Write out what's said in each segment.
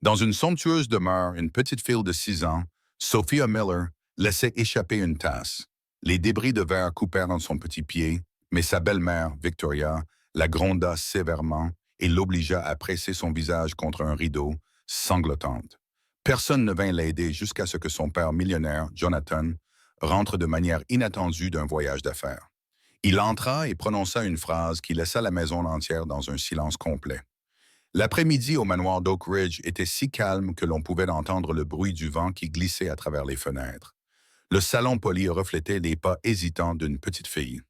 Dans une somptueuse demeure, une petite fille de 6 ans, Sophia Miller, laissait échapper une tasse. Les débris de verre coupèrent dans son petit pied, mais sa belle-mère, Victoria, la gronda sévèrement et l'obligea à presser son visage contre un rideau, sanglotante. Personne ne vint l'aider jusqu'à ce que son père millionnaire, Jonathan, rentre de manière inattendue d'un voyage d'affaires. Il entra et prononça une phrase qui laissa la maison entière dans un silence complet. L'après-midi au manoir d'Oak Ridge était si calme que l'on pouvait entendre le bruit du vent qui glissait à travers les fenêtres. Le salon poli reflétait les pas hésitants d'une petite fille.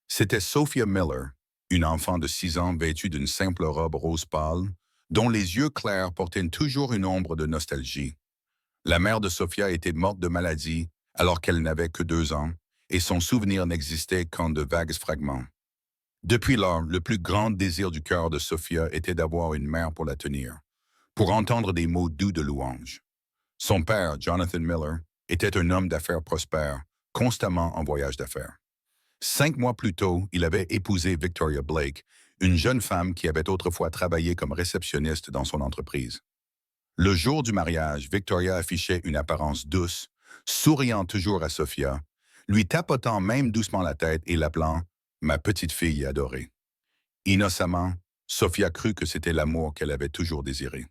C'était Sophia Miller, une enfant de 6 ans vêtue d'une simple robe rose pâle, dont les yeux clairs portaient toujours une ombre de nostalgie. La mère de Sophia était morte de maladie alors qu'elle n'avait que 2 ans, et son souvenir n'existait qu'en de vagues fragments. Depuis lors, le plus grand désir du cœur de Sophia était d'avoir une mère pour la tenir, pour entendre des mots doux de louange. Son père, Jonathan Miller, était un homme d'affaires prospère, constamment en voyage d'affaires. 5 mois plus tôt, il avait épousé Victoria Blake, une jeune femme qui avait autrefois travaillé comme réceptionniste dans son entreprise. Le jour du mariage, Victoria affichait une apparence douce, souriant toujours à Sophia, lui tapotant même doucement la tête et l'appelant « ma petite fille adorée ». Innocemment, Sophia crut que c'était l'amour qu'elle avait toujours désiré.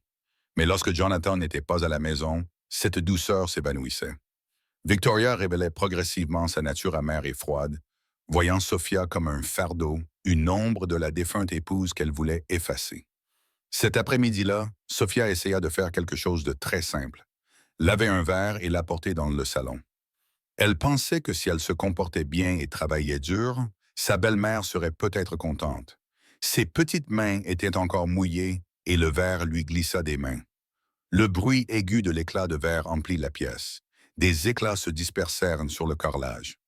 Mais lorsque Jonathan n'était pas à la maison, cette douceur s'évanouissait. Victoria révélait progressivement sa nature amère et froide, voyant Sophia comme un fardeau, une ombre de la défunte épouse qu'elle voulait effacer. Cet après-midi-là, Sophia essaya de faire quelque chose de très simple, laver un verre et l'apporter dans le salon. Elle pensait que si elle se comportait bien et travaillait dur, sa belle-mère serait peut-être contente. Ses petites mains étaient encore mouillées et le verre lui glissa des mains. Le bruit aigu de l'éclat de verre emplit la pièce. Des éclats se dispersèrent sur le carrelage.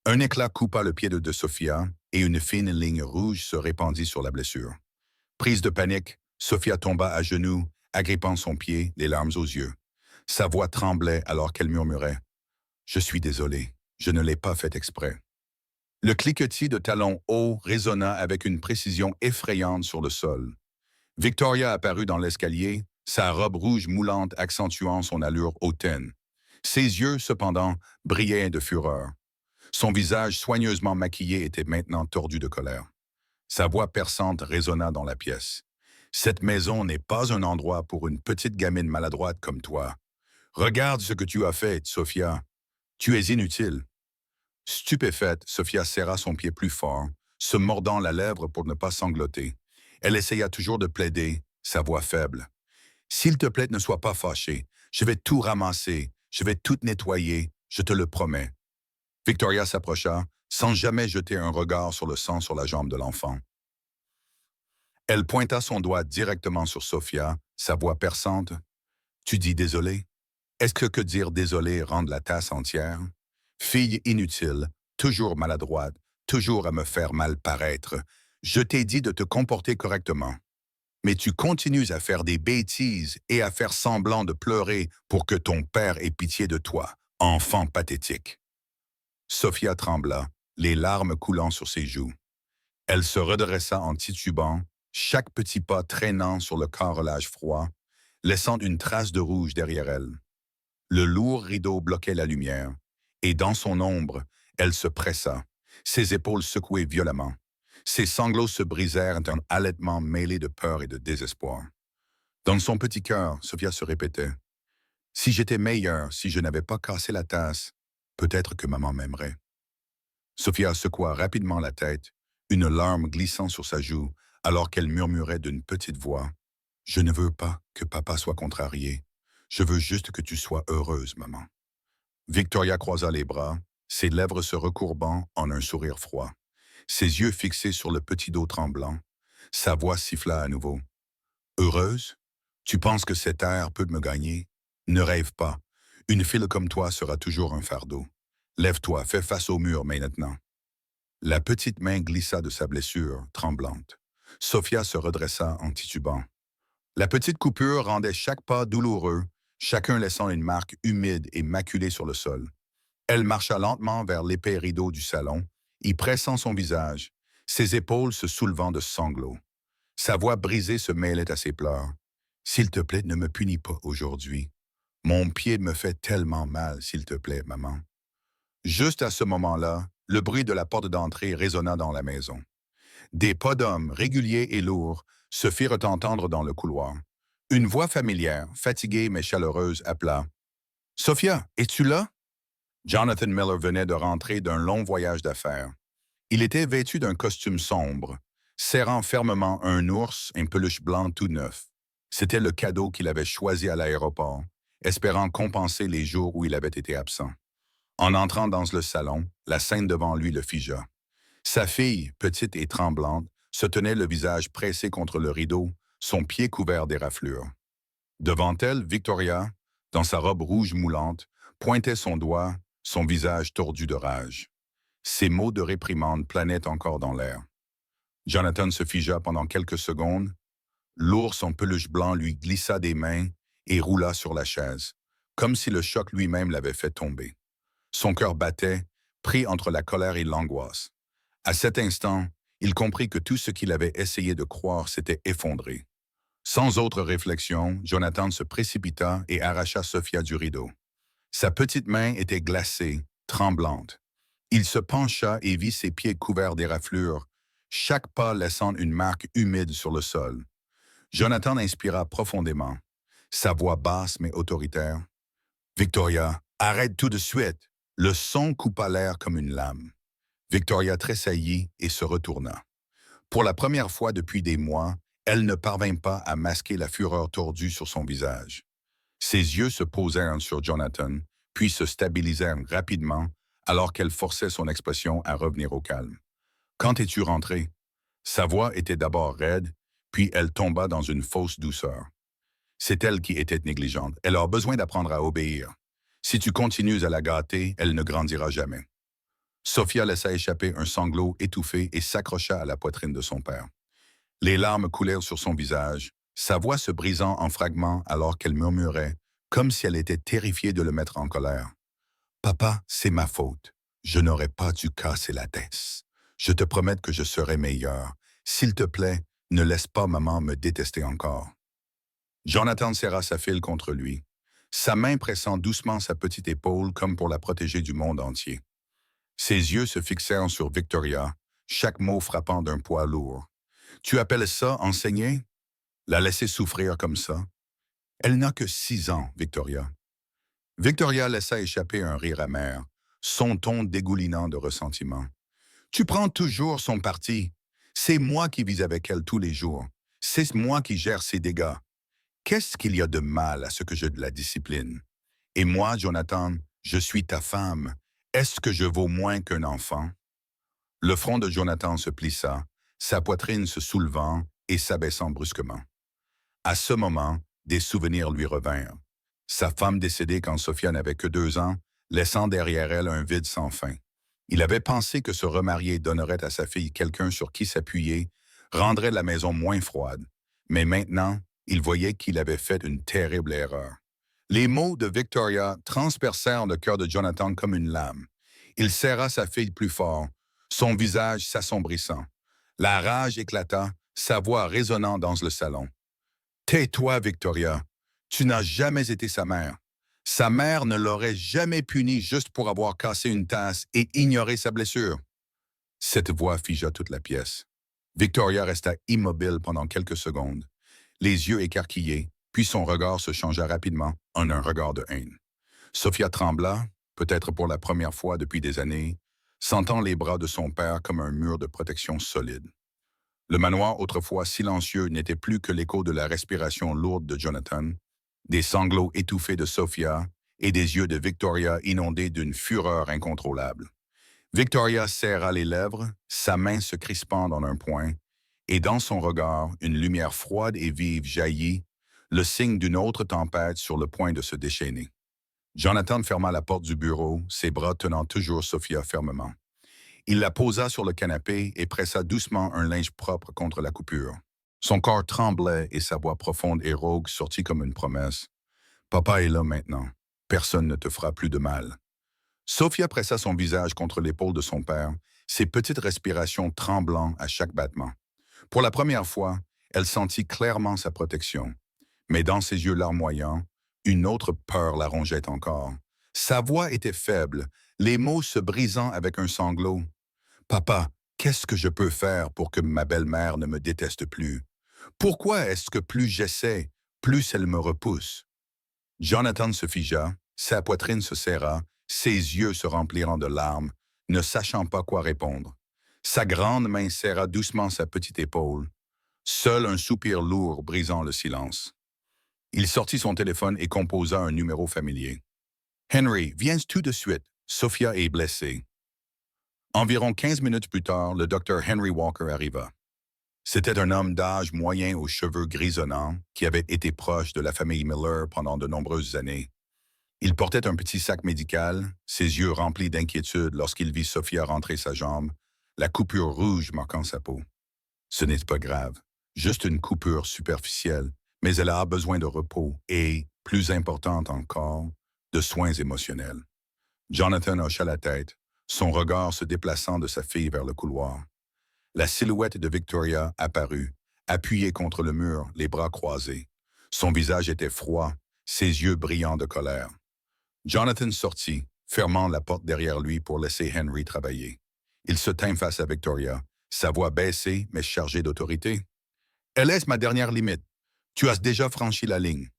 Un éclat coupa le pied de Sophia et une fine ligne rouge se répandit sur la blessure. Prise de panique, Sophia tomba à genoux, agrippant son pied, les larmes aux yeux. Sa voix tremblait alors qu'elle murmurait « Je suis désolée, je ne l'ai pas fait exprès ». Le cliquetis de talons hauts résonna avec une précision effrayante sur le sol. Victoria apparut dans l'escalier, sa robe rouge moulante accentuant son allure hautaine. Ses yeux, cependant, brillaient de fureur. Son visage soigneusement maquillé était maintenant tordu de colère. Sa voix perçante résonna dans la pièce. « Cette maison n'est pas un endroit pour une petite gamine maladroite comme toi. Regarde ce que tu as fait, Sophia. Tu es inutile. » Stupéfaite, Sophia serra son pied plus fort, se mordant la lèvre pour ne pas sangloter. Elle essaya toujours de plaider, sa voix faible. « S'il te plaît, ne sois pas fâché. Je vais tout ramasser. Je vais tout nettoyer. Je te le promets. » Victoria s'approcha, sans jamais jeter un regard sur le sang sur la jambe de l'enfant. Elle pointa son doigt directement sur Sophia, sa voix perçante. « Tu dis désolé? Est-ce que dire désolé rende la tasse entière? Fille inutile, toujours maladroite, toujours à me faire mal paraître. Je t'ai dit de te comporter correctement. Mais tu continues à faire des bêtises et à faire semblant de pleurer pour que ton père ait pitié de toi, enfant pathétique. » Sophia trembla, les larmes coulant sur ses joues. Elle se redressa en titubant, chaque petit pas traînant sur le carrelage froid, laissant une trace de rouge derrière elle. Le lourd rideau bloquait la lumière, et dans son ombre, elle se pressa, ses épaules secouées violemment. Ses sanglots se brisèrent d'un halètement mêlé de peur et de désespoir. Dans son petit cœur, Sophia se répétait « Si j'étais meilleure, si je n'avais pas cassé la tasse, peut-être que maman m'aimerait. » Sophia secoua rapidement la tête, une larme glissant sur sa joue, alors qu'elle murmurait d'une petite voix « Je ne veux pas que papa soit contrarié. Je veux juste que tu sois heureuse, maman. » Victoria croisa les bras, ses lèvres se recourbant en un sourire froid, ses yeux fixés sur le petit dos tremblant. Sa voix siffla à nouveau. « Heureuse? Tu penses que cet air peut me gagner? Ne rêve pas. Une fille comme toi sera toujours un fardeau. Lève-toi, fais face au mur maintenant. » La petite main glissa de sa blessure, tremblante. Sophia se redressa en titubant. La petite coupure rendait chaque pas douloureux, chacun laissant une marque humide et maculée sur le sol. Elle marcha lentement vers l'épais rideau du salon, y pressant son visage, ses épaules se soulevant de sanglots. Sa voix brisée se mêlait à ses pleurs. « S'il te plaît, ne me punis pas aujourd'hui. Mon pied me fait tellement mal, s'il te plaît, maman. Juste à ce moment-là, le bruit de la porte d'entrée résonna dans la maison. Des pas d'hommes réguliers et lourds se firent entendre dans le couloir. Une voix familière, fatiguée mais chaleureuse, appela. « Sophia, es-tu là? » Jonathan Miller venait de rentrer d'un long voyage d'affaires. Il était vêtu d'un costume sombre, serrant fermement un ours, un peluche blanc tout neuf. C'était le cadeau qu'il avait choisi à l'aéroport, espérant compenser les jours où il avait été absent. En entrant dans le salon, la scène devant lui le figea. Sa fille, petite et tremblante, se tenait le visage pressé contre le rideau, son pied couvert d'éraflures. Devant elle, Victoria, dans sa robe rouge moulante, pointait son doigt, son visage tordu de rage. Ses mots de réprimande planaient encore dans l'air. Jonathan se figea pendant quelques secondes. L'ours en peluche blanc lui glissa des mains et roula sur la chaise, comme si le choc lui-même l'avait fait tomber. Son cœur battait, pris entre la colère et l'angoisse. À cet instant, il comprit que tout ce qu'il avait essayé de croire s'était effondré. Sans autre réflexion, Jonathan se précipita et arracha Sophia du rideau. Sa petite main était glacée, tremblante. Il se pencha et vit ses pieds couverts d'éraflures, chaque pas laissant une marque humide sur le sol. Jonathan inspira profondément, sa voix basse mais autoritaire. « Victoria, arrête tout de suite! » Le son coupa l'air comme une lame. Victoria tressaillit et se retourna. Pour la première fois depuis des mois, elle ne parvint pas à masquer la fureur tordue sur son visage. Ses yeux se posèrent sur Jonathan, puis se stabilisèrent rapidement, alors qu'elle forçait son expression à revenir au calme. « Quand es-tu rentré? » Sa voix était d'abord raide, puis elle tomba dans une fausse douceur. C'est elle qui était négligente. Elle a besoin d'apprendre à obéir. Si tu continues à la gâter, elle ne grandira jamais. Sophia laissa échapper un sanglot étouffé et s'accrocha à la poitrine de son père. Les larmes coulèrent sur son visage, sa voix se brisant en fragments alors qu'elle murmurait, comme si elle était terrifiée de le mettre en colère. « Papa, c'est ma faute. Je n'aurais pas dû casser la tête. Je te promets que je serai meilleur. S'il te plaît, ne laisse pas maman me détester encore. » Jonathan serra sa fille contre lui, sa main pressant doucement sa petite épaule comme pour la protéger du monde entier. Ses yeux se fixèrent sur Victoria, chaque mot frappant d'un poids lourd. « Tu appelles ça enseigner? La laisser souffrir comme ça? Elle n'a que 6 ans, Victoria. » Victoria laissa échapper un rire amer, son ton dégoulinant de ressentiment. « Tu prends toujours son parti. C'est moi qui vis avec elle tous les jours. C'est moi qui gère ses dégâts. Qu'est-ce qu'il y a de mal à ce que je de la discipline? Et moi, Jonathan, je suis ta femme. Est-ce que je vaux moins qu'un enfant? » Le front de Jonathan se plissa, sa poitrine se soulevant et s'abaissant brusquement. À ce moment, des souvenirs lui revinrent. Sa femme décédée quand Sophia n'avait que 2 ans, laissant derrière elle un vide sans fin. Il avait pensé que se remarier donnerait à sa fille quelqu'un sur qui s'appuyer, rendrait la maison moins froide. Mais maintenant, il voyait qu'il avait fait une terrible erreur. Les mots de Victoria transpercèrent le cœur de Jonathan comme une lame. Il serra sa fille plus fort, son visage s'assombrissant. La rage éclata, sa voix résonnant dans le salon. « Tais-toi, Victoria. Tu n'as jamais été sa mère. Sa mère ne l'aurait jamais punie juste pour avoir cassé une tasse et ignoré sa blessure. » Cette voix figea toute la pièce. Victoria resta immobile pendant quelques secondes, les yeux écarquillés, puis son regard se changea rapidement en un regard de haine. Sophia trembla, peut-être pour la première fois depuis des années, sentant les bras de son père comme un mur de protection solide. Le manoir, autrefois silencieux, n'était plus que l'écho de la respiration lourde de Jonathan, des sanglots étouffés de Sophia et des yeux de Victoria inondés d'une fureur incontrôlable. Victoria serra les lèvres, sa main se crispant dans un point, et dans son regard, une lumière froide et vive jaillit, le signe d'une autre tempête sur le point de se déchaîner. Jonathan ferma la porte du bureau, ses bras tenant toujours Sophia fermement. Il la posa sur le canapé et pressa doucement un linge propre contre la coupure. Son corps tremblait et sa voix profonde et rauque sortit comme une promesse. « Papa est là maintenant. Personne ne te fera plus de mal. » Sophia pressa son visage contre l'épaule de son père, ses petites respirations tremblant à chaque battement. Pour la première fois, elle sentit clairement sa protection. Mais dans ses yeux larmoyants, une autre peur la rongeait encore. Sa voix était faible, les mots se brisant avec un sanglot. Papa, qu'est-ce que je peux faire pour que ma belle-mère ne me déteste plus? Pourquoi est-ce que plus j'essaie, plus elle me repousse? Jonathan se figea, sa poitrine se serra, ses yeux se remplirent de larmes, ne sachant pas quoi répondre. Sa grande main serra doucement sa petite épaule, seul un soupir lourd brisant le silence. Il sortit son téléphone et composa un numéro familier. Henry, viens tout de suite. Sophia est blessée. Environ 15 minutes plus tard, le docteur Henry Walker arriva. C'était un homme d'âge moyen aux cheveux grisonnants qui avait été proche de la famille Miller pendant de nombreuses années. Il portait un petit sac médical, ses yeux remplis d'inquiétude lorsqu'il vit Sophia rentrer sa jambe, la coupure rouge marquant sa peau. Ce n'est pas grave, juste une coupure superficielle, mais elle a besoin de repos et, plus importante encore, de soins émotionnels. Jonathan hocha la tête, son regard se déplaçant de sa fille vers le couloir. La silhouette de Victoria apparut, appuyée contre le mur, les bras croisés. Son visage était froid, ses yeux brillants de colère. Jonathan sortit, fermant la porte derrière lui pour laisser Henry travailler. Il se tint face à Victoria, sa voix baissée mais chargée d'autorité. « Elle est ma dernière limite. Tu as déjà franchi la ligne. »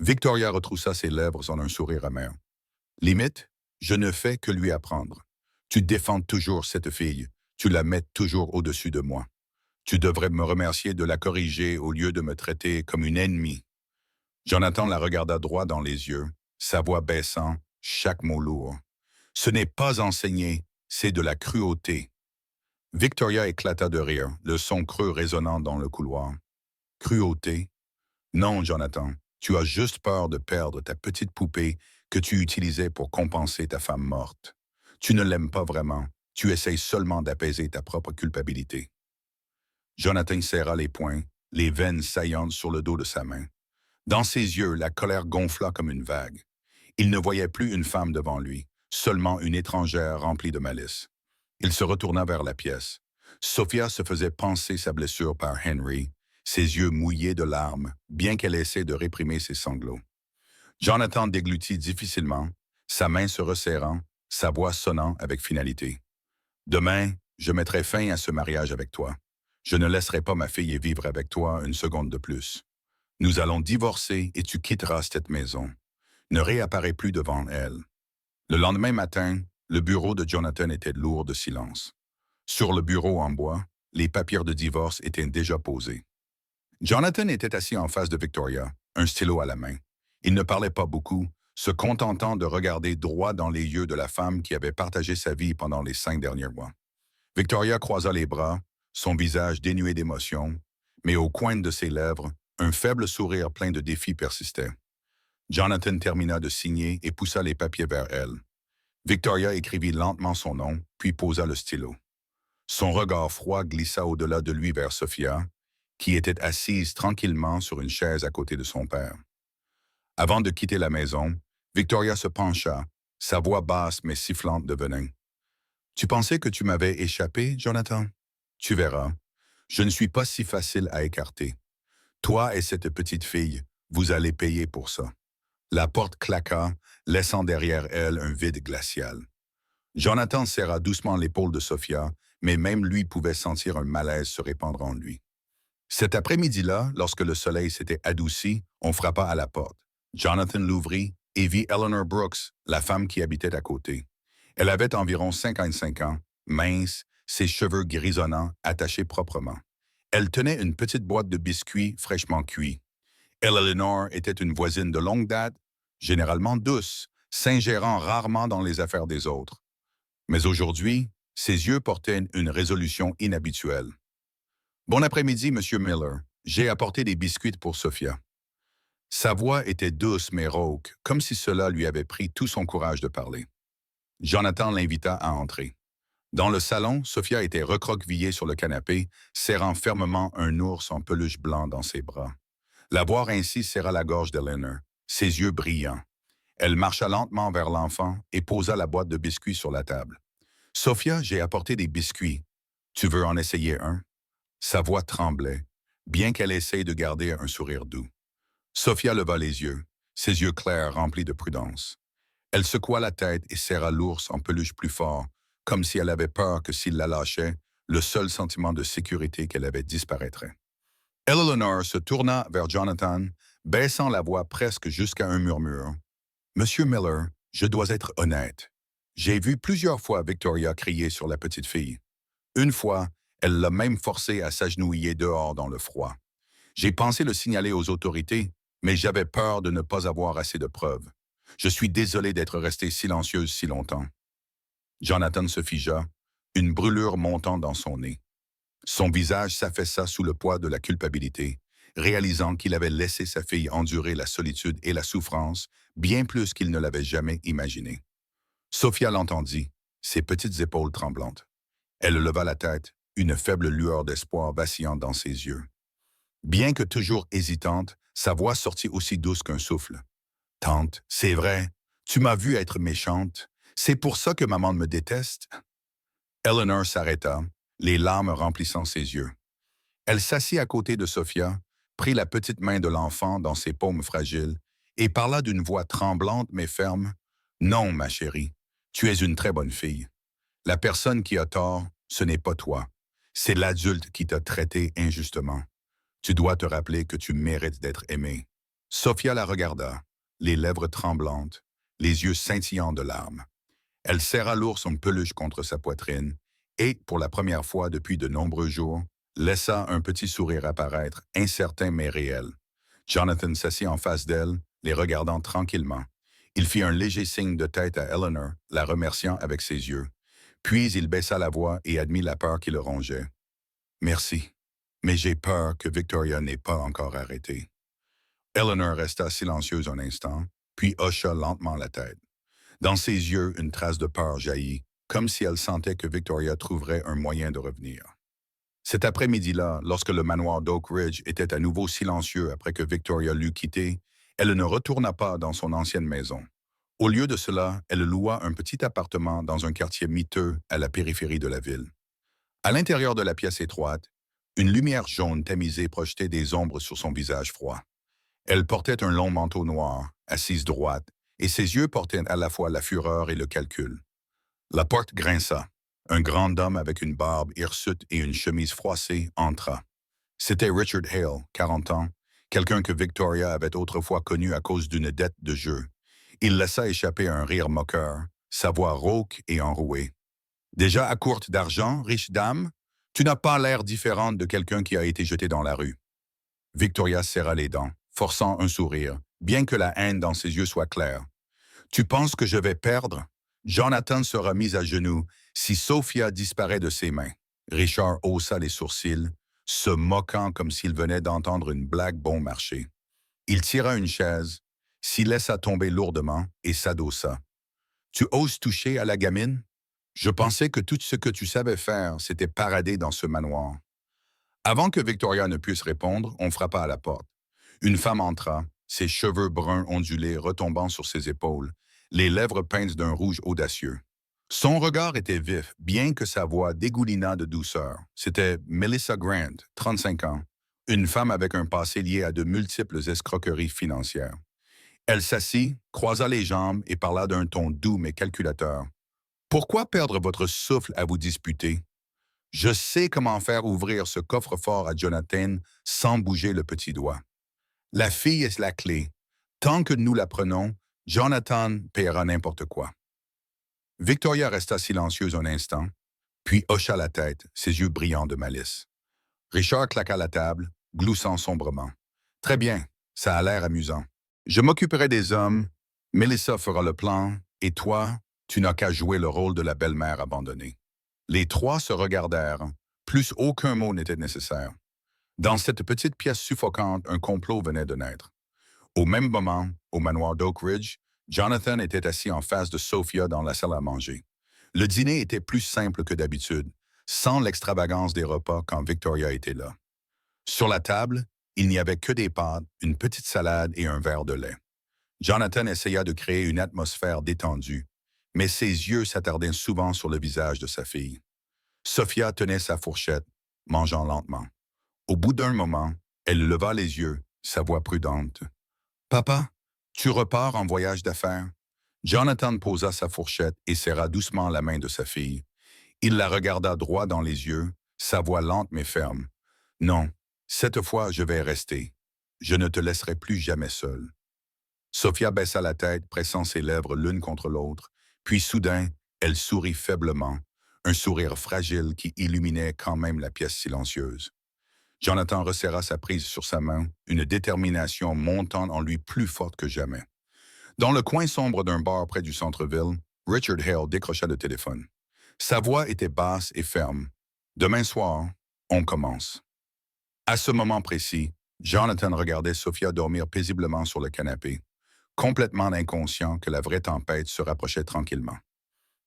Victoria retroussa ses lèvres en un sourire amer. « Limite, je ne fais que lui apprendre. Tu défends toujours cette fille. Tu la mets toujours au-dessus de moi. Tu devrais me remercier de la corriger au lieu de me traiter comme une ennemie. » Jonathan la regarda droit dans les yeux, sa voix baissant, chaque mot lourd. « Ce n'est pas enseigner, c'est de la cruauté. » Victoria éclata de rire, le son creux résonnant dans le couloir. « Cruauté? Non, Jonathan, tu as juste peur de perdre ta petite poupée que tu utilisais pour compenser ta femme morte. Tu ne l'aimes pas vraiment, tu essayes seulement d'apaiser ta propre culpabilité. » Jonathan serra les poings, les veines saillantes sur le dos de sa main. Dans ses yeux, la colère gonfla comme une vague. Il ne voyait plus une femme devant lui, seulement une étrangère remplie de malice. Il se retourna vers la pièce. Sophia se faisait panser sa blessure par Henry, ses yeux mouillés de larmes, bien qu'elle essaie de réprimer ses sanglots. Jonathan déglutit difficilement, sa main se resserrant, sa voix sonnant avec finalité. « Demain, je mettrai fin à ce mariage avec toi. Je ne laisserai pas ma fille vivre avec toi une seconde de plus. Nous allons divorcer et tu quitteras cette maison. Ne réapparais plus devant elle. » Le lendemain matin, le bureau de Jonathan était lourd de silence. Sur le bureau en bois, les papiers de divorce étaient déjà posés. Jonathan était assis en face de Victoria, un stylo à la main. Il ne parlait pas beaucoup, se contentant de regarder droit dans les yeux de la femme qui avait partagé sa vie pendant les 5 derniers mois. Victoria croisa les bras, son visage dénué d'émotion, mais au coin de ses lèvres, un faible sourire plein de défis persistait. Jonathan termina de signer et poussa les papiers vers elle. Victoria écrivit lentement son nom, puis posa le stylo. Son regard froid glissa au-delà de lui vers Sophia, qui était assise tranquillement sur une chaise à côté de son père. Avant de quitter la maison, Victoria se pencha, sa voix basse mais sifflante de venin. « Tu pensais que tu m'avais échappé, Jonathan? Tu verras. Je ne suis pas si facile à écarter. Toi et cette petite fille, vous allez payer pour ça. » La porte claqua, laissant derrière elle un vide glacial. Jonathan serra doucement l'épaule de Sophia, mais même lui pouvait sentir un malaise se répandre en lui. Cet après-midi-là, lorsque le soleil s'était adouci, on frappa à la porte. Jonathan l'ouvrit et vit Eleanor Brooks, la femme qui habitait à côté. Elle avait environ 55 ans, mince, ses cheveux grisonnants, attachés proprement. Elle tenait une petite boîte de biscuits fraîchement cuits. Eleanor était une voisine de longue date, généralement douce, s'ingérant rarement dans les affaires des autres. Mais aujourd'hui, ses yeux portaient une résolution inhabituelle. « Bon après-midi, Monsieur Miller. J'ai apporté des biscuits pour Sophia. » Sa voix était douce mais rauque, comme si cela lui avait pris tout son courage de parler. Jonathan l'invita à entrer. Dans le salon, Sophia était recroquevillée sur le canapé, serrant fermement un ours en peluche blanc dans ses bras. La voir ainsi serra la gorge d'Eleanor, ses yeux brillants. Elle marcha lentement vers l'enfant et posa la boîte de biscuits sur la table. « Sophia, j'ai apporté des biscuits. Tu veux en essayer un? » Sa voix tremblait, bien qu'elle essaye de garder un sourire doux. Sophia leva les yeux, ses yeux clairs remplis de prudence. Elle secoua la tête et serra l'ours en peluche plus fort, comme si elle avait peur que s'il la lâchait, le seul sentiment de sécurité qu'elle avait disparaîtrait. Eleanor se tourna vers Jonathan, baissant la voix presque jusqu'à un murmure. Monsieur Miller, je dois être honnête. J'ai vu plusieurs fois Victoria crier sur la petite fille. Une fois, elle l'a même forcée à s'agenouiller dehors dans le froid. J'ai pensé le signaler aux autorités, mais j'avais peur de ne pas avoir assez de preuves. Je suis désolé d'être restée silencieuse si longtemps. Jonathan se figea, une brûlure montant dans son nez. Son visage s'affaissa sous le poids de la culpabilité, réalisant qu'il avait laissé sa fille endurer la solitude et la souffrance bien plus qu'il ne l'avait jamais imaginé. Sophia l'entendit, ses petites épaules tremblantes. Elle leva la tête, une faible lueur d'espoir vacillant dans ses yeux. Bien que toujours hésitante, sa voix sortit aussi douce qu'un souffle. « Tante, c'est vrai, tu m'as vue être méchante. C'est pour ça que maman me déteste. » Eleanor s'arrêta, les larmes remplissant ses yeux. Elle s'assit à côté de Sophia, prit la petite main de l'enfant dans ses paumes fragiles et parla d'une voix tremblante mais ferme. « Non, ma chérie, tu es une très bonne fille. La personne qui a tort, ce n'est pas toi. C'est l'adulte qui t'a traité injustement. Tu dois te rappeler que tu mérites d'être aimée. » Sophia la regarda, les lèvres tremblantes, les yeux scintillants de larmes. Elle serra l'ours en peluche contre sa poitrine et, pour la première fois depuis de nombreux jours, laissa un petit sourire apparaître, incertain mais réel. Jonathan s'assit en face d'elle, les regardant tranquillement. Il fit un léger signe de tête à Eleanor, la remerciant avec ses yeux. Puis il baissa la voix et admit la peur qui le rongeait. « Merci, mais j'ai peur que Victoria n'ait pas encore arrêté. » Eleanor resta silencieuse un instant, puis hocha lentement la tête. Dans ses yeux, une trace de peur jaillit, comme si elle sentait que Victoria trouverait un moyen de revenir. Cet après-midi-là, lorsque le manoir d'Oak Ridge était à nouveau silencieux après que Victoria l'eut quitté, elle ne retourna pas dans son ancienne maison. Au lieu de cela, elle loua un petit appartement dans un quartier miteux à la périphérie de la ville. À l'intérieur de la pièce étroite, une lumière jaune tamisée projetait des ombres sur son visage froid. Elle portait un long manteau noir, assise droite, et ses yeux portaient à la fois la fureur et le calcul. La porte grinça. Un grand homme avec une barbe hirsute et une chemise froissée entra. C'était Richard Hale, 40 ans, quelqu'un que Victoria avait autrefois connu à cause d'une dette de jeu. Il laissa échapper un rire moqueur, sa voix rauque et enrouée. « Déjà à courte d'argent, riche dame? Tu n'as pas l'air différente de quelqu'un qui a été jeté dans la rue. » Victoria serra les dents, forçant un sourire, bien que la haine dans ses yeux soit claire. « Tu penses que je vais perdre? » Jonathan sera mis à genoux si Sophia disparaît de ses mains. Richard haussa les sourcils, se moquant comme s'il venait d'entendre une blague bon marché. Il tira une chaise, s'y laissa tomber lourdement et s'adossa. « Tu oses toucher à la gamine? Je pensais que tout ce que tu savais faire, c'était parader dans ce manoir. » Avant que Victoria ne puisse répondre, on frappa à la porte. Une femme entra, ses cheveux bruns ondulés retombant sur ses épaules, les lèvres peintes d'un rouge audacieux. Son regard était vif, bien que sa voix dégoulinât de douceur. C'était Melissa Grant, 35 ans, une femme avec un passé lié à de multiples escroqueries financières. Elle s'assit, croisa les jambes et parla d'un ton doux mais calculateur. « Pourquoi perdre votre souffle à vous disputer? Je sais comment faire ouvrir ce coffre-fort à Jonathan sans bouger le petit doigt. La fille est la clé. Tant que nous la prenons, Jonathan paiera n'importe quoi. » Victoria resta silencieuse un instant, puis hocha la tête, ses yeux brillants de malice. Richard claqua la table, gloussant sombrement. « Très bien, ça a l'air amusant. Je m'occuperai des hommes, Melissa fera le plan, et toi, tu n'as qu'à jouer le rôle de la belle-mère abandonnée. » Les trois se regardèrent, plus aucun mot n'était nécessaire. Dans cette petite pièce suffocante, un complot venait de naître. Au même moment, au manoir d'Oak Ridge, Jonathan était assis en face de Sophia dans la salle à manger. Le dîner était plus simple que d'habitude, sans l'extravagance des repas quand Victoria était là. Sur la table, il n'y avait que des pâtes, une petite salade et un verre de lait. Jonathan essaya de créer une atmosphère détendue, mais ses yeux s'attardaient souvent sur le visage de sa fille. Sophia tenait sa fourchette, mangeant lentement. Au bout d'un moment, elle leva les yeux, sa voix prudente. Papa, tu repars en voyage d'affaires? Jonathan posa sa fourchette et serra doucement la main de sa fille. Il la regarda droit dans les yeux, sa voix lente mais ferme. Non, cette fois je vais rester. Je ne te laisserai plus jamais seule. Sophia baissa la tête, pressant ses lèvres l'une contre l'autre, puis soudain, elle sourit faiblement, un sourire fragile qui illuminait quand même la pièce silencieuse. Jonathan resserra sa prise sur sa main, une détermination montant en lui plus forte que jamais. Dans le coin sombre d'un bar près du centre-ville, Richard Hale décrocha le téléphone. Sa voix était basse et ferme. Demain soir, on commence. À ce moment précis, Jonathan regardait Sophia dormir paisiblement sur le canapé, complètement inconscient que la vraie tempête se rapprochait tranquillement.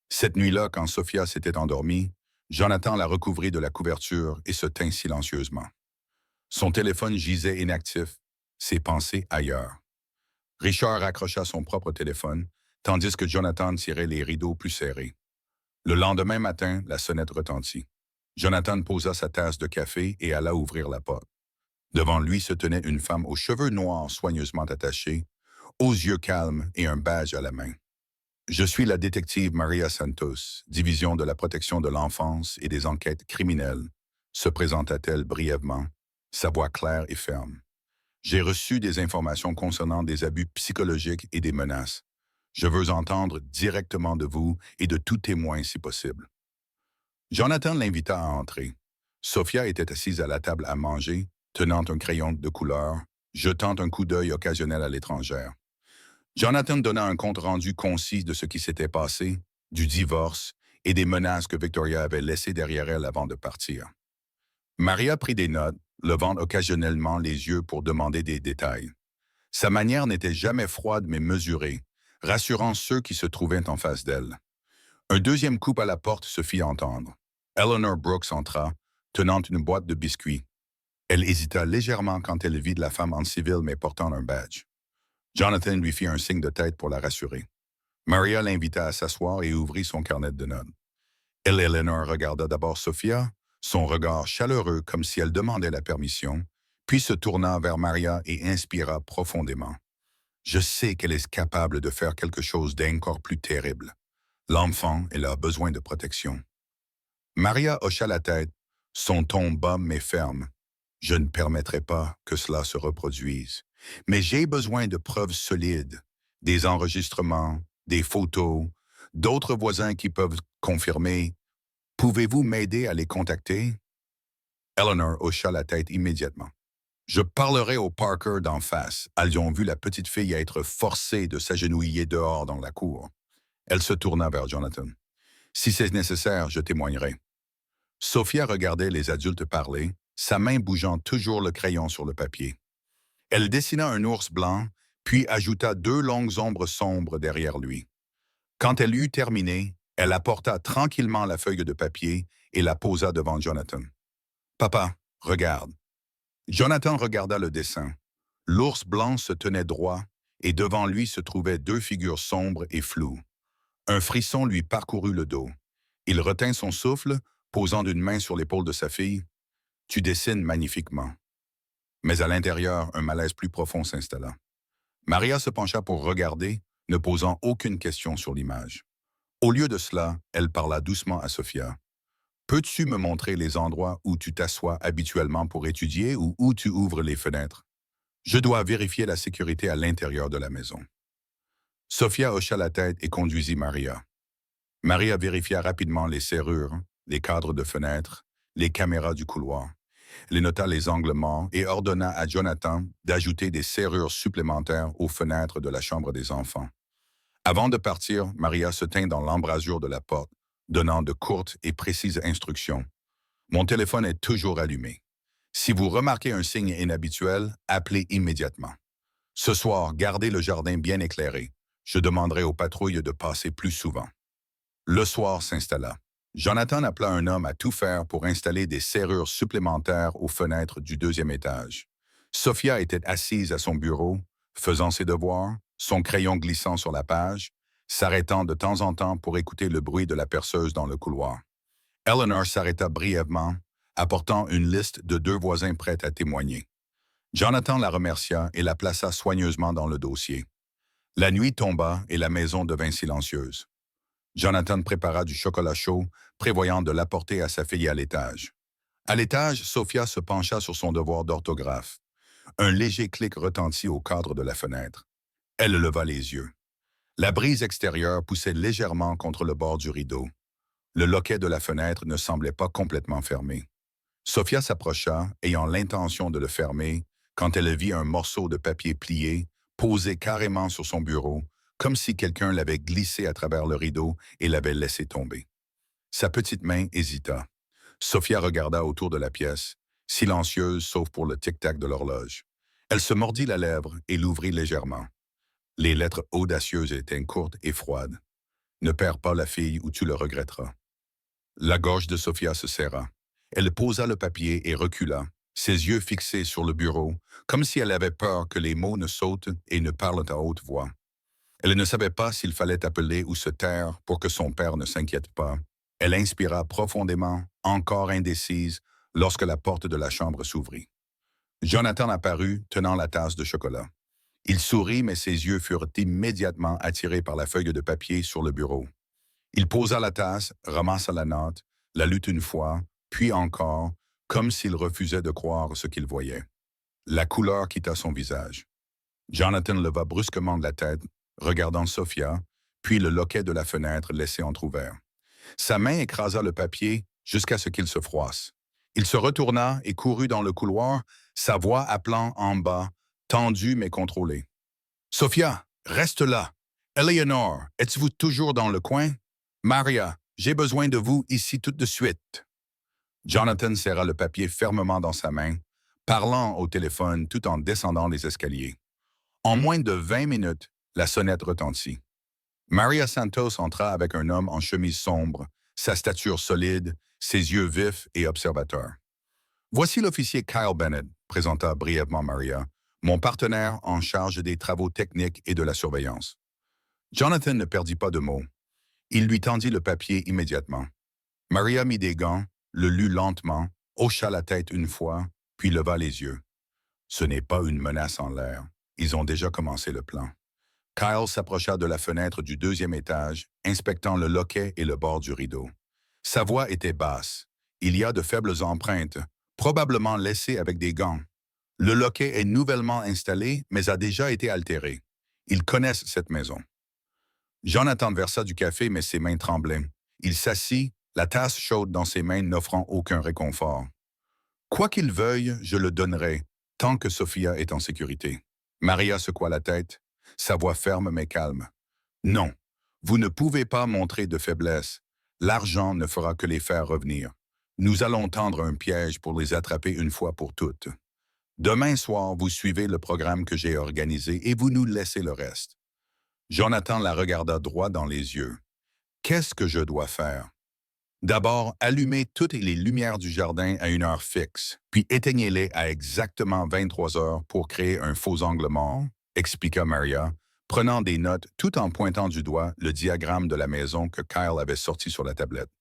Cette nuit-là, quand Sophia s'était endormie, Jonathan la recouvrit de la couverture et se tint silencieusement. Son téléphone gisait inactif, ses pensées ailleurs. Richard accrocha son propre téléphone, tandis que Jonathan tirait les rideaux plus serrés. Le lendemain matin, la sonnette retentit. Jonathan posa sa tasse de café et alla ouvrir la porte. Devant lui se tenait une femme aux cheveux noirs soigneusement attachés, aux yeux calmes et un badge à la main. « Je suis la détective Maria Santos, division de la protection de l'enfance et des enquêtes criminelles », se présenta-t-elle brièvement, sa voix claire et ferme. « J'ai reçu des informations concernant des abus psychologiques et des menaces. Je veux entendre directement de vous et de tout témoin si possible. » Jonathan l'invita à entrer. Sophia était assise à la table à manger, tenant un crayon de couleur, jetant un coup d'œil occasionnel à l'étrangère. Jonathan donna un compte-rendu concis de ce qui s'était passé, du divorce et des menaces que Victoria avait laissées derrière elle avant de partir. Maria prit des notes, levant occasionnellement les yeux pour demander des détails. Sa manière n'était jamais froide mais mesurée, rassurant ceux qui se trouvaient en face d'elle. Un deuxième coup à la porte se fit entendre. Eleanor Brooks entra, tenant une boîte de biscuits. Elle hésita légèrement quand elle vit la femme en civil mais portant un badge. Jonathan lui fit un signe de tête pour la rassurer. Maria l'invita à s'asseoir et ouvrit son carnet de notes. Eleanor regarda d'abord Sophia, son regard chaleureux comme si elle demandait la permission, puis se tourna vers Maria et inspira profondément. « Je sais qu'elle est capable de faire quelque chose d'encore plus terrible. L'enfant, elle a besoin de protection. » Maria hocha la tête, son ton bas mais ferme. « Je ne permettrai pas que cela se reproduise. Mais j'ai besoin de preuves solides, des enregistrements, des photos, d'autres voisins qui peuvent confirmer. Pouvez-vous m'aider à les contacter? » Eleanor hocha la tête immédiatement. « Je parlerai aux Parker d'en face. Elles ont vu la petite fille être forcée de s'agenouiller dehors dans la cour. » Elle se tourna vers Jonathan. « Si c'est nécessaire, je témoignerai. » Sophia regardait les adultes parler, sa main bougeant toujours le crayon sur le papier. Elle dessina un ours blanc, puis ajouta 2 longues ombres sombres derrière lui. Quand elle eut terminé, elle apporta tranquillement la feuille de papier et la posa devant Jonathan. « Papa, regarde. » Jonathan regarda le dessin. L'ours blanc se tenait droit et devant lui se trouvaient 2 figures sombres et floues. Un frisson lui parcourut le dos. Il retint son souffle, posant une main sur l'épaule de sa fille. « Tu dessines magnifiquement. » Mais à l'intérieur, un malaise plus profond s'installa. Maria se pencha pour regarder, ne posant aucune question sur l'image. Au lieu de cela, elle parla doucement à Sophia. « Peux-tu me montrer les endroits où tu t'assois habituellement pour étudier ou où tu ouvres les fenêtres? Je dois vérifier la sécurité à l'intérieur de la maison. » Sophia hocha la tête et conduisit Maria. Maria vérifia rapidement les serrures, les cadres de fenêtres, les caméras du couloir. Elle nota les angles morts et ordonna à Jonathan d'ajouter des serrures supplémentaires aux fenêtres de la chambre des enfants. Avant de partir, Maria se tint dans l'embrasure de la porte, donnant de courtes et précises instructions. « Mon téléphone est toujours allumé. Si vous remarquez un signe inhabituel, appelez immédiatement. Ce soir, gardez le jardin bien éclairé. Je demanderai aux patrouilles de passer plus souvent. » Le soir s'installa. Jonathan appela un homme à tout faire pour installer des serrures supplémentaires aux fenêtres du 2e étage. Sophia était assise à son bureau, faisant ses devoirs, son crayon glissant sur la page, s'arrêtant de temps en temps pour écouter le bruit de la perceuse dans le couloir. Eleanor s'arrêta brièvement, apportant une liste de 2 voisins prêts à témoigner. Jonathan la remercia et la plaça soigneusement dans le dossier. La nuit tomba et la maison devint silencieuse. Jonathan prépara du chocolat chaud, prévoyant de l'apporter à sa fille à l'étage. À l'étage, Sophia se pencha sur son devoir d'orthographe. Un léger clic retentit au cadre de la fenêtre. Elle leva les yeux. La brise extérieure poussait légèrement contre le bord du rideau. Le loquet de la fenêtre ne semblait pas complètement fermé. Sophia s'approcha, ayant l'intention de le fermer, quand elle vit un morceau de papier plié, posé carrément sur son bureau, comme si quelqu'un l'avait glissé à travers le rideau et l'avait laissé tomber. Sa petite main hésita. Sophia regarda autour de la pièce, silencieuse sauf pour le tic-tac de l'horloge. Elle se mordit la lèvre et l'ouvrit légèrement. Les lettres audacieuses étaient courtes et froides. Ne perds pas la fille ou tu le regretteras. La gorge de Sophia se serra. Elle posa le papier et recula, ses yeux fixés sur le bureau, comme si elle avait peur que les mots ne sautent et ne parlent à haute voix. Elle ne savait pas s'il fallait appeler ou se taire pour que son père ne s'inquiète pas. Elle inspira profondément, encore indécise, lorsque la porte de la chambre s'ouvrit. Jonathan apparut, tenant la tasse de chocolat. Il sourit, mais ses yeux furent immédiatement attirés par la feuille de papier sur le bureau. Il posa la tasse, ramassa la note, la lut une fois, puis encore, comme s'il refusait de croire ce qu'il voyait. La couleur quitta son visage. Jonathan leva brusquement de la tête, regardant Sophia, puis le loquet de la fenêtre laissé entr'ouvert. Sa main écrasa le papier jusqu'à ce qu'il se froisse. Il se retourna et courut dans le couloir, sa voix appelant en bas, tendue mais contrôlée. « Sophia, reste là! Eleanor, êtes-vous toujours dans le coin? Maria, j'ai besoin de vous ici tout de suite. » Jonathan serra le papier fermement dans sa main, parlant au téléphone tout en descendant les escaliers. En moins de 20 minutes, la sonnette retentit. Maria Santos entra avec un homme en chemise sombre, sa stature solide, ses yeux vifs et observateurs. « Voici l'officier Kyle Bennett », présenta brièvement Maria, « mon partenaire en charge des travaux techniques et de la surveillance. » Jonathan ne perdit pas de mots. Il lui tendit le papier immédiatement. Maria mit des gants, le lut lentement, hocha la tête une fois, puis leva les yeux. Ce n'est pas une menace en l'air. Ils ont déjà commencé le plan. Kyle s'approcha de la fenêtre du deuxième étage, inspectant le loquet et le bord du rideau. Sa voix était basse. Il y a de faibles empreintes, probablement laissées avec des gants. Le loquet est nouvellement installé, mais a déjà été altéré. Ils connaissent cette maison. Jonathan versa du café, mais ses mains tremblaient. Il s'assit, la tasse chaude dans ses mains n'offrant aucun réconfort. « Quoi qu'il veuille, je le donnerai, tant que Sophia est en sécurité. » Maria secoua la tête, sa voix ferme mais calme. « Non, vous ne pouvez pas montrer de faiblesse. L'argent ne fera que les faire revenir. Nous allons tendre un piège pour les attraper une fois pour toutes. Demain soir, vous suivez le programme que j'ai organisé et vous nous laissez le reste. » Jonathan la regarda droit dans les yeux. « Qu'est-ce que je dois faire? » D'abord, allumez toutes les lumières du jardin à une heure fixe, puis éteignez-les à exactement 23 heures pour créer un faux angle mort, expliqua Maria, prenant des notes tout en pointant du doigt le diagramme de la maison que Kyle avait sorti sur la tablette.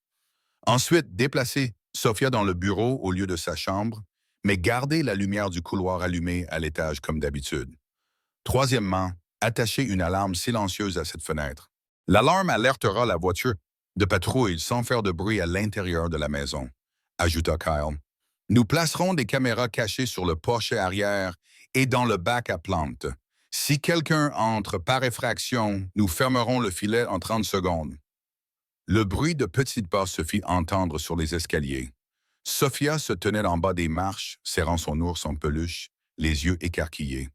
Ensuite, déplacez Sophia dans le bureau au lieu de sa chambre, mais gardez la lumière du couloir allumée à l'étage comme d'habitude. Troisièmement, attachez une alarme silencieuse à cette fenêtre. L'alarme alertera la voiture de patrouille sans faire de bruit à l'intérieur de la maison, ajouta Kyle. Nous placerons des caméras cachées sur le porche arrière et dans le bac à plantes. Si quelqu'un entre par effraction, nous fermerons le filet en 30 secondes. Le bruit de petites pas se fit entendre sur les escaliers. Sophia se tenait en bas des marches, serrant son ours en peluche, les yeux écarquillés.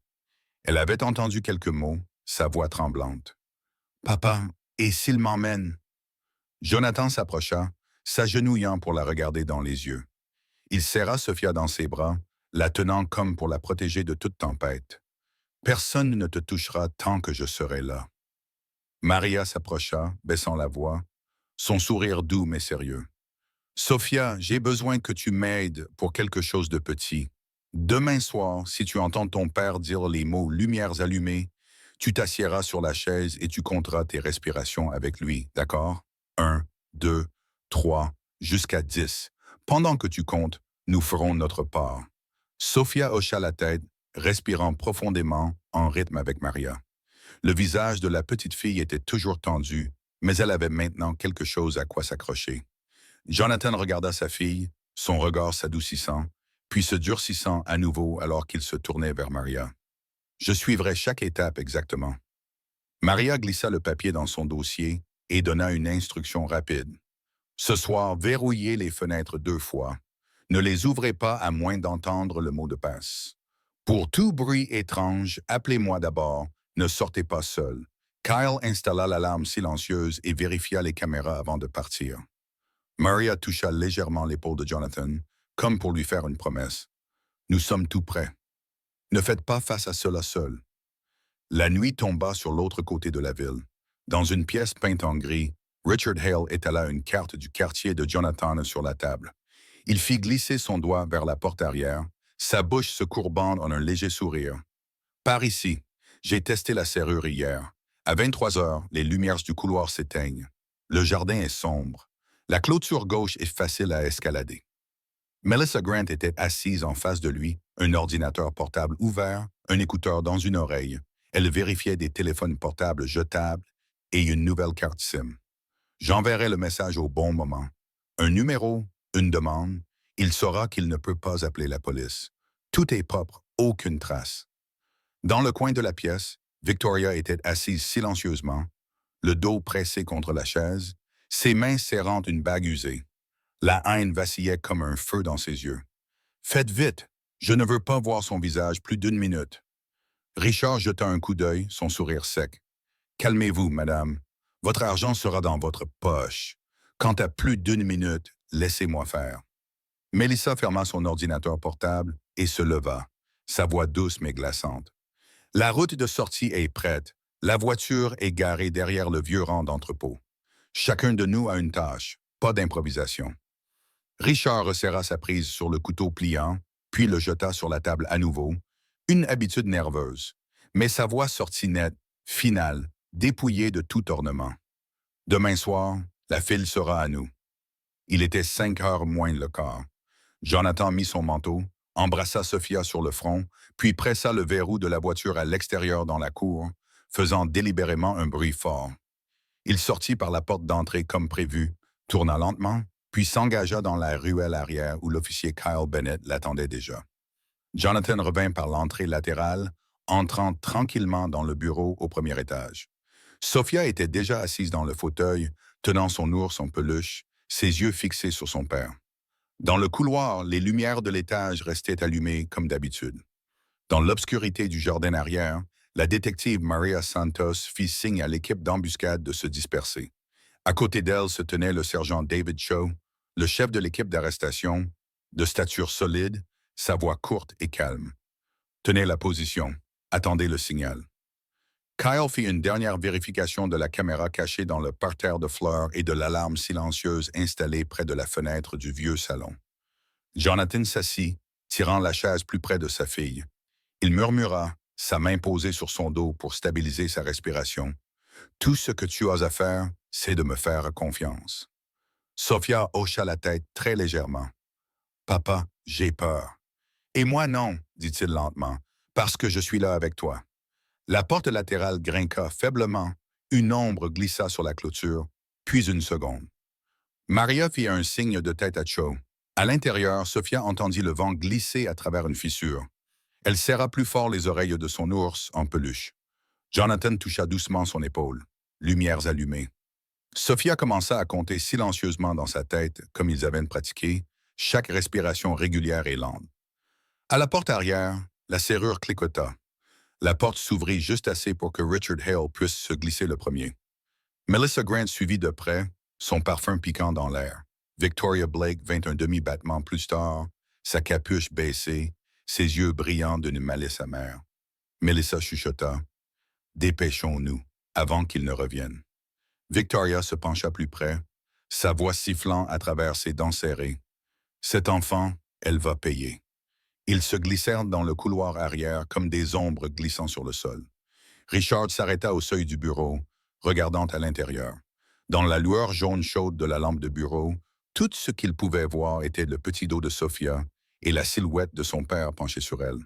Elle avait entendu quelques mots, sa voix tremblante. « Papa, et s'il m'emmène? » Jonathan s'approcha, s'agenouillant pour la regarder dans les yeux. Il serra Sophia dans ses bras, la tenant comme pour la protéger de toute tempête. « Personne ne te touchera tant que je serai là. » Maria s'approcha, baissant la voix, son sourire doux mais sérieux. « Sophia, j'ai besoin que tu m'aides pour quelque chose de petit. Demain soir, si tu entends ton père dire les mots « lumières allumées », tu t'assiéras sur la chaise et tu compteras tes respirations avec lui, d'accord? 1, 2, 3, jusqu'à 10. Pendant que tu comptes, nous ferons notre part. » Sophia hocha la tête, respirant profondément en rythme avec Maria. Le visage de la petite fille était toujours tendu, mais elle avait maintenant quelque chose à quoi s'accrocher. Jonathan regarda sa fille, son regard s'adoucissant, puis se durcissant à nouveau alors qu'il se tournait vers Maria. Je suivrai chaque étape exactement. Maria glissa le papier dans son dossier et donna une instruction rapide. Ce soir, verrouillez les fenêtres 2 fois. Ne les ouvrez pas à moins d'entendre le mot de passe. Pour tout bruit étrange, appelez-moi d'abord. Ne sortez pas seul. Kyle installa l'alarme silencieuse et vérifia les caméras avant de partir. Maria toucha légèrement l'épaule de Jonathan, comme pour lui faire une promesse. Nous sommes tout prêts. Ne faites pas face à cela seul. La nuit tomba sur l'autre côté de la ville. Dans une pièce peinte en gris, Richard Hale étala une carte du quartier de Jonathan sur la table. Il fit glisser son doigt vers la porte arrière, sa bouche se courbant en un léger sourire. Par ici, j'ai testé la serrure hier. À 23 heures, les lumières du couloir s'éteignent. Le jardin est sombre. La clôture gauche est facile à escalader. Melissa Grant était assise en face de lui, un ordinateur portable ouvert, un écouteur dans une oreille. Elle vérifiait des téléphones portables jetables et une nouvelle carte SIM. J'enverrai le message au bon moment. Un numéro, une demande, il saura qu'il ne peut pas appeler la police. Tout est propre, aucune trace. Dans le coin de la pièce, Victoria était assise silencieusement, le dos pressé contre la chaise, ses mains serrant une bague usée. La haine vacillait comme un feu dans ses yeux. « Faites vite, je ne veux pas voir son visage plus d'1 minute. » Richard jeta un coup d'œil, son sourire sec. « Calmez-vous, madame. Votre argent sera dans votre poche. Quant à plus d'1 minute, laissez-moi faire. » Melissa ferma son ordinateur portable et se leva, sa voix douce mais glaçante. « La route de sortie est prête. La voiture est garée derrière le vieux rang d'entrepôt. Chacun de nous a une tâche, pas d'improvisation. » Richard resserra sa prise sur le couteau pliant, puis le jeta sur la table à nouveau, une habitude nerveuse. Mais sa voix sortit nette, finale, dépouillée de tout ornement. « Demain soir, la file sera à nous. » Il était 5 heures moins le quart. Jonathan mit son manteau, embrassa Sophia sur le front, puis pressa le verrou de la voiture à l'extérieur dans la cour, faisant délibérément un bruit fort. Il sortit par la porte d'entrée comme prévu, tourna lentement, puis s'engagea dans la ruelle arrière où l'officier Kyle Bennett l'attendait déjà. Jonathan revint par l'entrée latérale, entrant tranquillement dans le bureau au premier étage. Sophia était déjà assise dans le fauteuil, tenant son ours en peluche, ses yeux fixés sur son père. Dans le couloir, les lumières de l'étage restaient allumées comme d'habitude. Dans l'obscurité du jardin arrière, la détective Maria Santos fit signe à l'équipe d'embuscade de se disperser. À côté d'elle se tenait le sergent David Cho, le chef de l'équipe d'arrestation, de stature solide, sa voix courte et calme. « Tenez la position. Attendez le signal. » Kyle fit une dernière vérification de la caméra cachée dans le parterre de fleurs et de l'alarme silencieuse installée près de la fenêtre du vieux salon. Jonathan s'assit, tirant la chaise plus près de sa fille. Il murmura, sa main posée sur son dos pour stabiliser sa respiration. « Tout ce que tu as à faire, c'est de me faire confiance. » Sophia hocha la tête très légèrement. « Papa, j'ai peur. »« Et moi non, dit-il lentement, parce que je suis là avec toi. » La porte latérale grinqua faiblement, une ombre glissa sur la clôture, puis une seconde. Maria fit un signe de tête à Cho. À l'intérieur, Sophia entendit le vent glisser à travers une fissure. Elle serra plus fort les oreilles de son ours en peluche. Jonathan toucha doucement son épaule. Lumières allumées. Sophia commença à compter silencieusement dans sa tête, comme ils avaient pratiqué, chaque respiration régulière et lente. À la porte arrière, la serrure cliquota. La porte s'ouvrit juste assez pour que Richard Hale puisse se glisser le premier. Melissa Grant suivit de près, son parfum piquant dans l'air. Victoria Blake vint un demi-battement plus tard, sa capuche baissée, ses yeux brillants d'une malice amère. Melissa chuchota. « Dépêchons-nous, avant qu'il ne revienne. » Victoria se pencha plus près, sa voix sifflant à travers ses dents serrées. « Cet enfant, elle va payer. » Ils se glissèrent dans le couloir arrière comme des ombres glissant sur le sol. Richard s'arrêta au seuil du bureau, regardant à l'intérieur. Dans la lueur jaune chaude de la lampe de bureau, tout ce qu'il pouvait voir était le petit dos de Sophia et la silhouette de son père penché sur elle.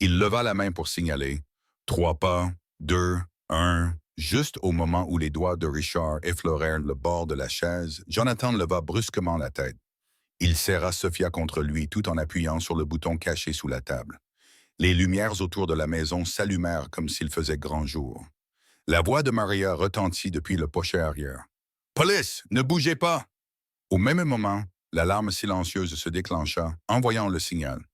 Il leva la main pour signaler. 3 pas, 2, 1. Juste au moment où les doigts de Richard effleurèrent le bord de la chaise, Jonathan leva brusquement la tête. Il serra Sophia contre lui tout en appuyant sur le bouton caché sous la table. Les lumières autour de la maison s'allumèrent comme s'il faisait grand jour. La voix de Maria retentit depuis le pochet arrière. « Police, ne bougez pas! » Au même moment, l'alarme silencieuse se déclencha, envoyant le signal.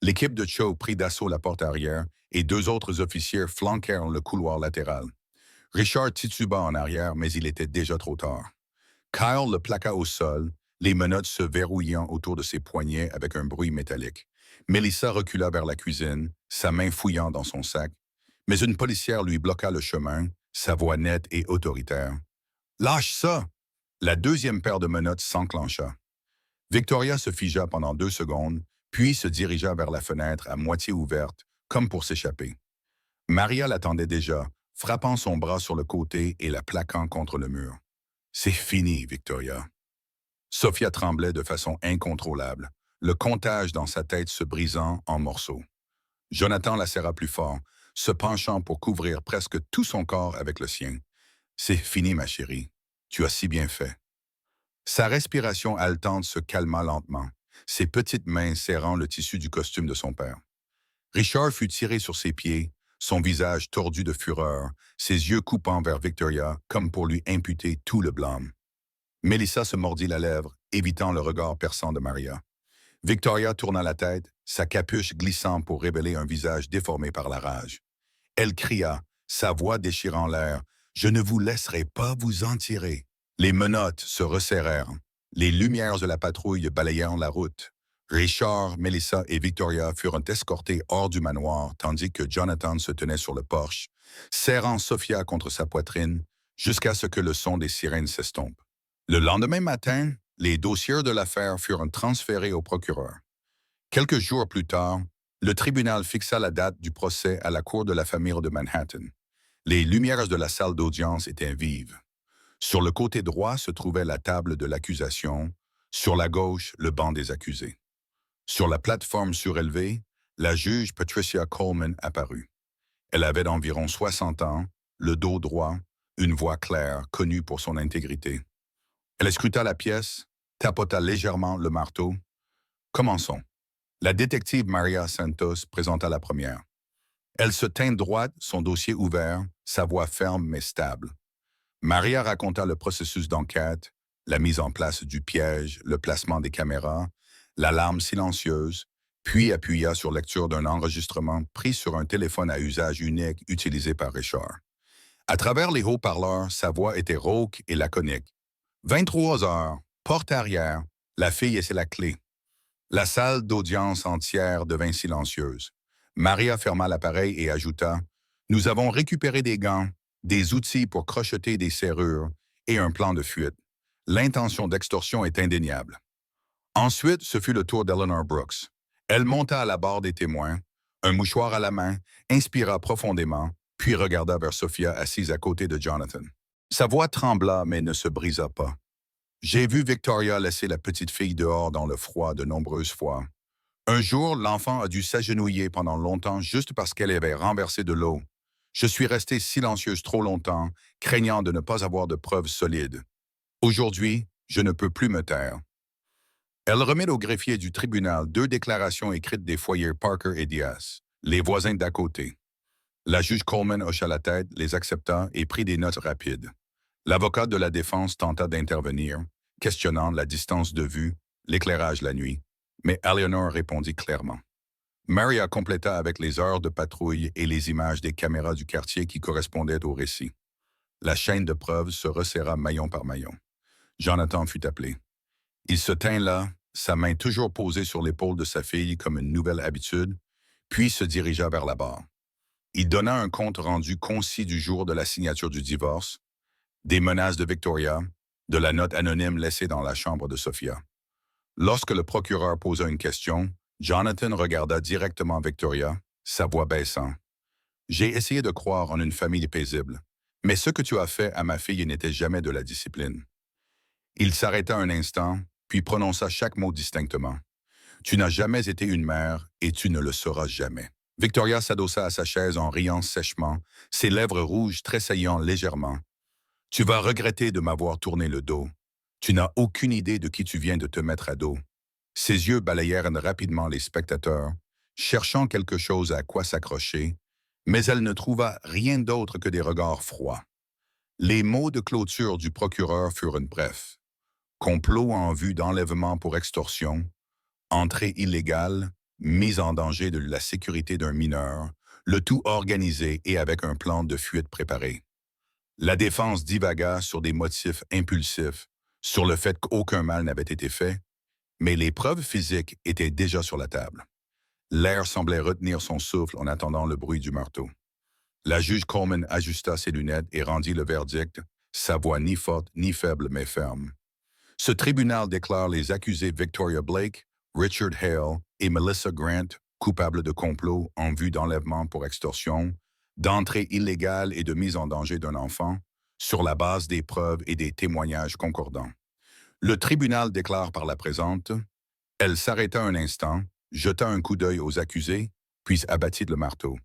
L'équipe de Cho prit d'assaut la porte arrière et 2 autres officiers flanquèrent le couloir latéral. Richard tituba en arrière, mais il était déjà trop tard. Kyle le plaqua au sol, les menottes se verrouillant autour de ses poignets avec un bruit métallique. Melissa recula vers la cuisine, sa main fouillant dans son sac, mais une policière lui bloqua le chemin, sa voix nette et autoritaire. « Lâche ça! » La deuxième paire de menottes s'enclencha. Victoria se figea pendant 2 secondes, puis se dirigea vers la fenêtre à moitié ouverte, comme pour s'échapper. Maria l'attendait déjà, frappant son bras sur le côté et la plaquant contre le mur. « C'est fini, Victoria. » Sophia tremblait de façon incontrôlable, le comptage dans sa tête se brisant en morceaux. Jonathan la serra plus fort, se penchant pour couvrir presque tout son corps avec le sien. « C'est fini, ma chérie. Tu as si bien fait. » Sa respiration haletante se calma lentement, ses petites mains serrant le tissu du costume de son père. Richard fut tiré sur ses pieds, son visage tordu de fureur, ses yeux coupant vers Victoria comme pour lui imputer tout le blâme. Melissa se mordit la lèvre, évitant le regard perçant de Maria. Victoria tourna la tête, sa capuche glissant pour révéler un visage déformé par la rage. Elle cria, sa voix déchirant l'air, « Je ne vous laisserai pas vous en tirer. » Les menottes se resserrèrent. Les lumières de la patrouille balayèrent la route. Richard, Melissa et Victoria furent escortés hors du manoir tandis que Jonathan se tenait sur le porche, serrant Sophia contre sa poitrine jusqu'à ce que le son des sirènes s'estompe. Le lendemain matin, les dossiers de l'affaire furent transférés au procureur. Quelques jours plus tard, le tribunal fixa la date du procès à la cour de la famille de Manhattan. Les lumières de la salle d'audience étaient vives. Sur le côté droit se trouvait la table de l'accusation, sur la gauche, le banc des accusés. Sur la plateforme surélevée, la juge Patricia Coleman apparut. Elle avait d'environ 60 ans, le dos droit, une voix claire, connue pour son intégrité. Elle scruta la pièce, tapota légèrement le marteau. « Commençons. » La détective Maria Santos présenta la première. Elle se tint droite, son dossier ouvert, sa voix ferme mais stable. Maria raconta le processus d'enquête, la mise en place du piège, le placement des caméras, l'alarme silencieuse, puis appuya sur lecture d'un enregistrement pris sur un téléphone à usage unique utilisé par Richard. À travers les haut-parleurs, sa voix était rauque et laconique. 23 heures, porte arrière, la fille essaie la clé. La salle d'audience entière devint silencieuse. Maria ferma l'appareil et ajouta « Nous avons récupéré des gants, des outils pour crocheter des serrures et un plan de fuite. L'intention d'extorsion est indéniable. » Ensuite, ce fut le tour d'Eleanor Brooks. Elle monta à la barre des témoins, un mouchoir à la main, inspira profondément, puis regarda vers Sophia assise à côté de Jonathan. Sa voix trembla mais ne se brisa pas. « J'ai vu Victoria laisser la petite fille dehors dans le froid de nombreuses fois. Un jour, l'enfant a dû s'agenouiller pendant longtemps juste parce qu'elle avait renversé de l'eau. Je suis restée silencieuse trop longtemps, craignant de ne pas avoir de preuves solides. Aujourd'hui, je ne peux plus me taire. » Elle remit au greffier du tribunal 2 déclarations écrites des foyers Parker et Diaz, les voisins d'à côté. La juge Coleman hocha la tête, les accepta et prit des notes rapides. L'avocat de la défense tenta d'intervenir, questionnant la distance de vue, l'éclairage la nuit, mais Eleanor répondit clairement. Maria compléta avec les heures de patrouille et les images des caméras du quartier qui correspondaient au récit. La chaîne de preuves se resserra maillon par maillon. Jonathan fut appelé. Il se tint là, sa main toujours posée sur l'épaule de sa fille comme une nouvelle habitude, puis se dirigea vers la barre. Il donna un compte rendu concis du jour de la signature du divorce, des menaces de Victoria, de la note anonyme laissée dans la chambre de Sophia. Lorsque le procureur posa une question, Jonathan regarda directement Victoria, sa voix baissant. « J'ai essayé de croire en une famille paisible, mais ce que tu as fait à ma fille n'était jamais de la discipline. » Il s'arrêta un instant, puis prononça chaque mot distinctement. « Tu n'as jamais été une mère et tu ne le seras jamais. » Victoria s'adossa à sa chaise en riant sèchement, ses lèvres rouges tressaillant légèrement. Tu vas regretter de m'avoir tourné le dos. Tu n'as aucune idée de qui tu viens de te mettre à dos. Ses yeux balayèrent rapidement les spectateurs, cherchant quelque chose à quoi s'accrocher, mais elle ne trouva rien d'autre que des regards froids. Les mots de clôture du procureur furent brefs. Complot en vue d'enlèvement pour extorsion, entrée illégale, mise en danger de la sécurité d'un mineur, le tout organisé et avec un plan de fuite préparé. La défense divagua sur des motifs impulsifs, sur le fait qu'aucun mal n'avait été fait, mais les preuves physiques étaient déjà sur la table. L'air semblait retenir son souffle en attendant le bruit du marteau. La juge Coleman ajusta ses lunettes et rendit le verdict, sa voix ni forte ni faible mais ferme. Ce tribunal déclare les accusés Victoria Blake, Richard Hale et Melissa Grant coupables de complot en vue d'enlèvement pour extorsion, d'entrée illégale et de mise en danger d'un enfant, sur la base des preuves et des témoignages concordants. Le tribunal déclare par la présente. Elle s'arrêta un instant, jeta un coup d'œil aux accusés, puis abattit le marteau.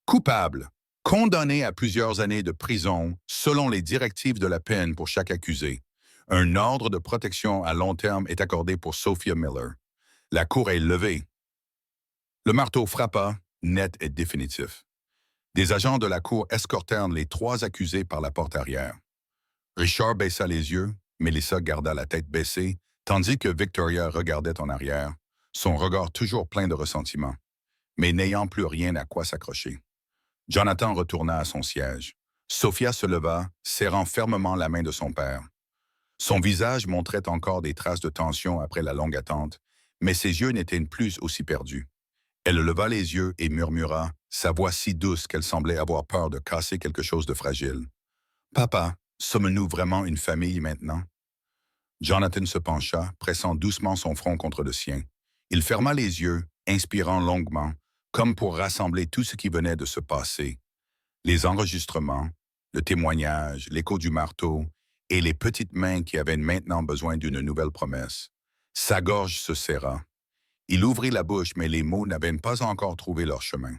Coupable, condamné à plusieurs années de prison selon les directives de la peine pour chaque accusé. Un ordre de protection à long terme est accordé pour Sophia Miller. La cour est levée. Le marteau frappa, net et définitif. Des agents de la cour escortèrent les trois accusés par la porte arrière. Richard baissa les yeux, Melissa garda la tête baissée, tandis que Victoria regardait en arrière, son regard toujours plein de ressentiment, mais n'ayant plus rien à quoi s'accrocher. Jonathan retourna à son siège. Sophia se leva, serrant fermement la main de son père. Son visage montrait encore des traces de tension après la longue attente, mais ses yeux n'étaient plus aussi perdus. Elle leva les yeux et murmura, sa voix si douce qu'elle semblait avoir peur de casser quelque chose de fragile. « Papa, sommes-nous vraiment une famille maintenant? » Jonathan se pencha, pressant doucement son front contre le sien. Il ferma les yeux, inspirant longuement, comme pour rassembler tout ce qui venait de se passer. Les enregistrements, le témoignage, l'écho du marteau et les petites mains qui avaient maintenant besoin d'une nouvelle promesse. Sa gorge se serra. Il ouvrit la bouche, mais les mots n'avaient pas encore trouvé leur chemin.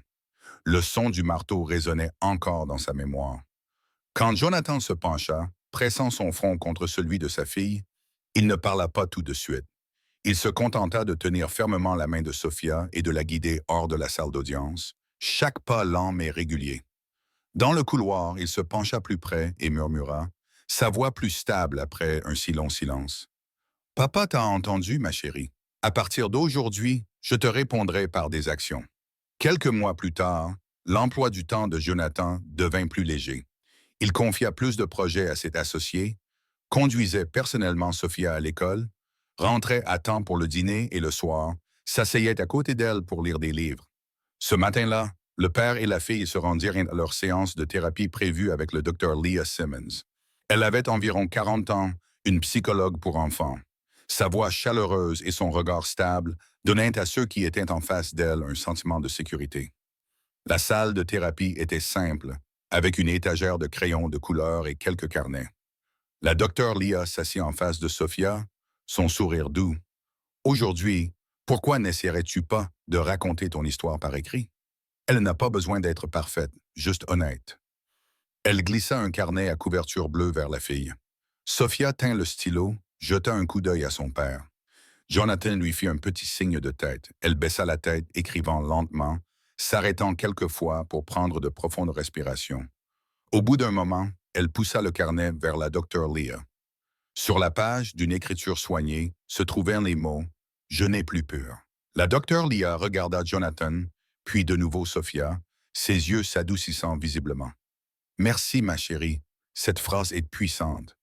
Le son du marteau résonnait encore dans sa mémoire. Quand Jonathan se pencha, pressant son front contre celui de sa fille, il ne parla pas tout de suite. Il se contenta de tenir fermement la main de Sophia et de la guider hors de la salle d'audience, chaque pas lent mais régulier. Dans le couloir, il se pencha plus près et murmura, sa voix plus stable après un si long silence. « Papa t'a entendu, ma chérie. À partir d'aujourd'hui, je te répondrai par des actions. » Quelques mois plus tard, l'emploi du temps de Jonathan devint plus léger. Il confia plus de projets à cet associé, conduisait personnellement Sophia à l'école, rentrait à temps pour le dîner et le soir, s'asseyait à côté d'elle pour lire des livres. Ce matin-là, le père et la fille se rendirent à leur séance de thérapie prévue avec le docteur Leah Simmons. Elle avait environ 40 ans, une psychologue pour enfants. Sa voix chaleureuse et son regard stable donnaient à ceux qui étaient en face d'elle un sentiment de sécurité. La salle de thérapie était simple, avec une étagère de crayons de couleur et quelques carnets. La docteure Leah s'assit en face de Sophia, son sourire doux. « Aujourd'hui, pourquoi n'essaierais-tu pas de raconter ton histoire par écrit? Elle n'a pas besoin d'être parfaite, juste honnête. » Elle glissa un carnet à couverture bleue vers la fille. Sophia tint le stylo, jeta un coup d'œil à son père. Jonathan lui fit un petit signe de tête. Elle baissa la tête, écrivant lentement, s'arrêtant quelquefois pour prendre de profondes respirations. Au bout d'un moment, elle poussa le carnet vers la docteure Leah. Sur la page, d'une écriture soignée, se trouvaient les mots « Je n'ai plus peur ». La docteure Leah regarda Jonathan, puis de nouveau Sophia, ses yeux s'adoucissant visiblement. « Merci, ma chérie, cette phrase est puissante. »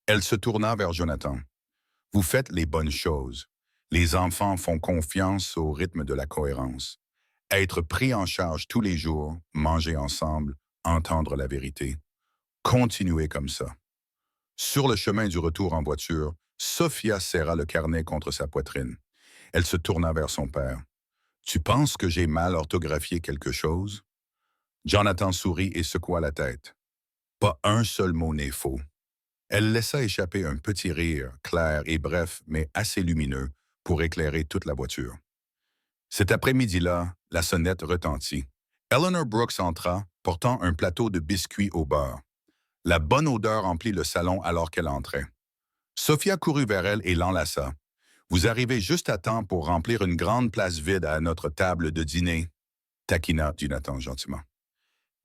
Elle se tourna vers Jonathan. « Vous faites les bonnes choses. Les enfants font confiance au rythme de la cohérence. Être pris en charge tous les jours, manger ensemble, entendre la vérité. Continuez comme ça. » Sur le chemin du retour en voiture, Sophia serra le carnet contre sa poitrine. Elle se tourna vers son père. « Tu penses que j'ai mal orthographié quelque chose? » Jonathan sourit et secoua la tête. « Pas un seul mot n'est faux. » Elle laissa échapper un petit rire, clair et bref, mais assez lumineux, pour éclairer toute la voiture. Cet après-midi-là, la sonnette retentit. Eleanor Brooks entra, portant un plateau de biscuits au beurre. La bonne odeur emplit le salon alors qu'elle entrait. Sophia courut vers elle et l'enlaça. Vous arrivez juste à temps pour remplir une grande place vide à notre table de dîner, taquina Jonathan gentiment.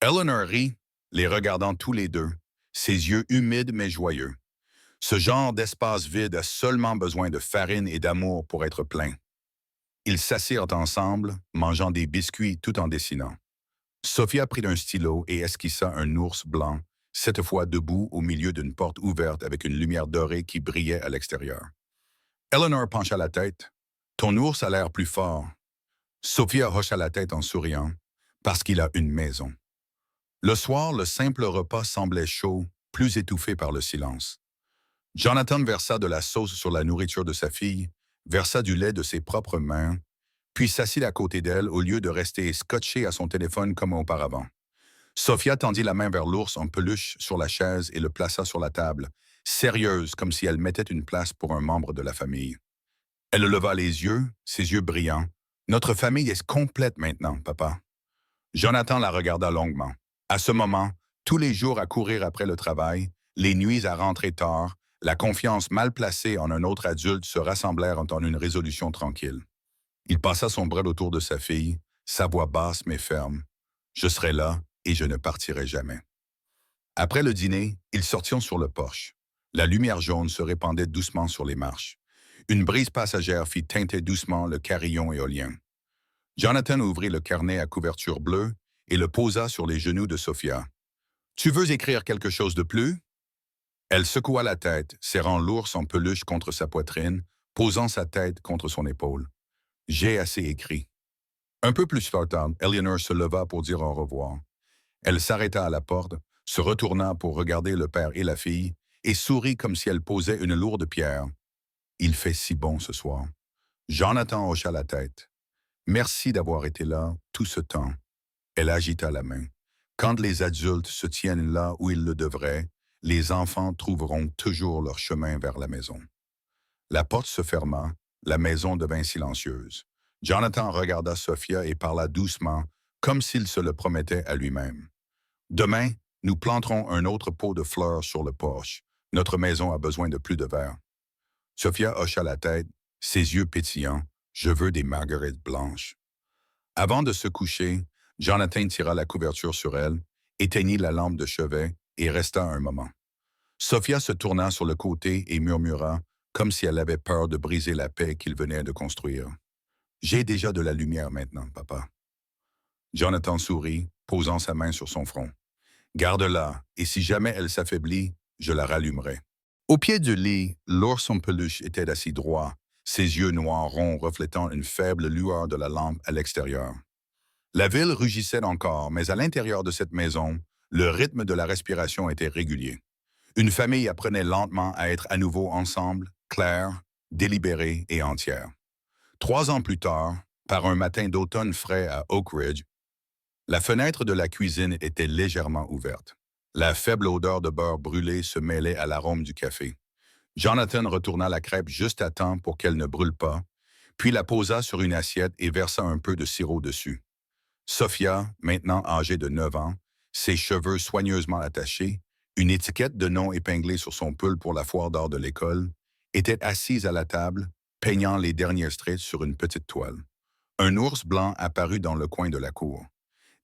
Eleanor rit, les regardant tous les deux, ses yeux humides mais joyeux. Ce genre d'espace vide a seulement besoin de farine et d'amour pour être plein. Ils s'assirent ensemble, mangeant des biscuits tout en dessinant. Sophia prit un stylo et esquissa un ours blanc, cette fois debout au milieu d'une porte ouverte avec une lumière dorée qui brillait à l'extérieur. Eleanor pencha la tête. « Ton ours a l'air plus fort. » Sophia hocha la tête en souriant, parce qu'il a une maison. Le soir, le simple repas semblait chaud, plus étouffé par le silence. Jonathan versa de la sauce sur la nourriture de sa fille, versa du lait de ses propres mains, puis s'assit à côté d'elle au lieu de rester scotché à son téléphone comme auparavant. Sophia tendit la main vers l'ours en peluche sur la chaise et le plaça sur la table, sérieuse comme si elle mettait une place pour un membre de la famille. Elle leva les yeux, ses yeux brillants. « Notre famille est complète maintenant, papa. » Jonathan la regarda longuement. À ce moment, tous les jours à courir après le travail, les nuits à rentrer tard, la confiance mal placée en un autre adulte se rassemblèrent en une résolution tranquille. Il passa son bras autour de sa fille, sa voix basse mais ferme. « Je serai là et je ne partirai jamais. » Après le dîner, ils sortirent sur le porche. La lumière jaune se répandait doucement sur les marches. Une brise passagère fit teinter doucement le carillon éolien. Jonathan ouvrit le carnet à couverture bleue et le posa sur les genoux de Sophia. « Tu veux écrire quelque chose de plus? » Elle secoua la tête, serrant l'ours en peluche contre sa poitrine, posant sa tête contre son épaule. « J'ai assez écrit. » Un peu plus tard, Eleanor se leva pour dire au revoir. Elle s'arrêta à la porte, se retourna pour regarder le père et la fille, et sourit comme si elle posait une lourde pierre. « Il fait si bon ce soir. » Jonathan hocha la tête. « Merci d'avoir été là tout ce temps. » Elle agita la main. « Quand les adultes se tiennent là où ils le devraient, les enfants trouveront toujours leur chemin vers la maison. » La porte se ferma, la maison devint silencieuse. Jonathan regarda Sophia et parla doucement, comme s'il se le promettait à lui-même. « Demain, nous planterons un autre pot de fleurs sur le porche. Notre maison a besoin de plus de verre. » Sophia hocha la tête, ses yeux pétillants. « Je veux des marguerites blanches. » Avant de se coucher, Jonathan tira la couverture sur elle, éteignit la lampe de chevet et resta un moment. Sophia se tourna sur le côté et murmura, comme si elle avait peur de briser la paix qu'il venait de construire. « J'ai déjà de la lumière maintenant, papa. » Jonathan sourit, posant sa main sur son front. « Garde-la, et si jamais elle s'affaiblit, je la rallumerai. » Au pied du lit, l'ours en peluche était assis droit, ses yeux noirs ronds reflétant une faible lueur de la lampe à l'extérieur. La ville rugissait encore, mais à l'intérieur de cette maison, le rythme de la respiration était régulier. Une famille apprenait lentement à être à nouveau ensemble, claire, délibérée et entière. 3 ans plus tard, par un matin d'automne frais à Oak Ridge, la fenêtre de la cuisine était légèrement ouverte. La faible odeur de beurre brûlé se mêlait à l'arôme du café. Jonathan retourna la crêpe juste à temps pour qu'elle ne brûle pas, puis la posa sur une assiette et versa un peu de sirop dessus. Sophia, maintenant âgée de 9 ans, ses cheveux soigneusement attachés, une étiquette de nom épinglée sur son pull pour la foire d'or de l'école, était assise à la table, peignant les derniers traits sur une petite toile. Un ours blanc apparut dans le coin de la cour.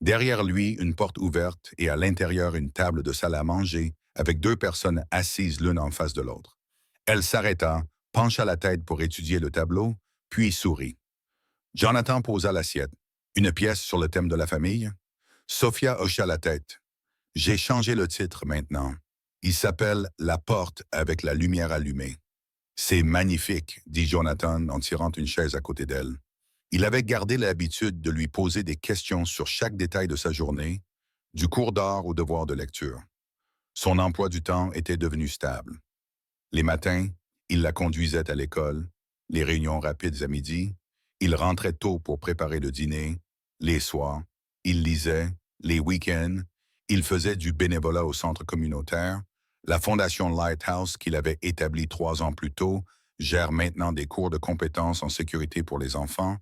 Derrière lui, une porte ouverte et à l'intérieur une table de salle à manger avec 2 personnes assises l'une en face de l'autre. Elle s'arrêta, pencha la tête pour étudier le tableau, puis sourit. Jonathan posa l'assiette. Une pièce sur le thème de la famille? Sophia hocha la tête. J'ai changé le titre maintenant. Il s'appelle « La porte avec la lumière allumée ». C'est magnifique, dit Jonathan en tirant une chaise à côté d'elle. Il avait gardé l'habitude de lui poser des questions sur chaque détail de sa journée, du cours d'art au devoir de lecture. Son emploi du temps était devenu stable. Les matins, il la conduisait à l'école, les réunions rapides à midi, il rentrait tôt pour préparer le dîner, les soirs, il lisait, les week-ends, il faisait du bénévolat au centre communautaire, la fondation Lighthouse qu'il avait établie 3 ans plus tôt gère maintenant des cours de compétences en sécurité pour les enfants,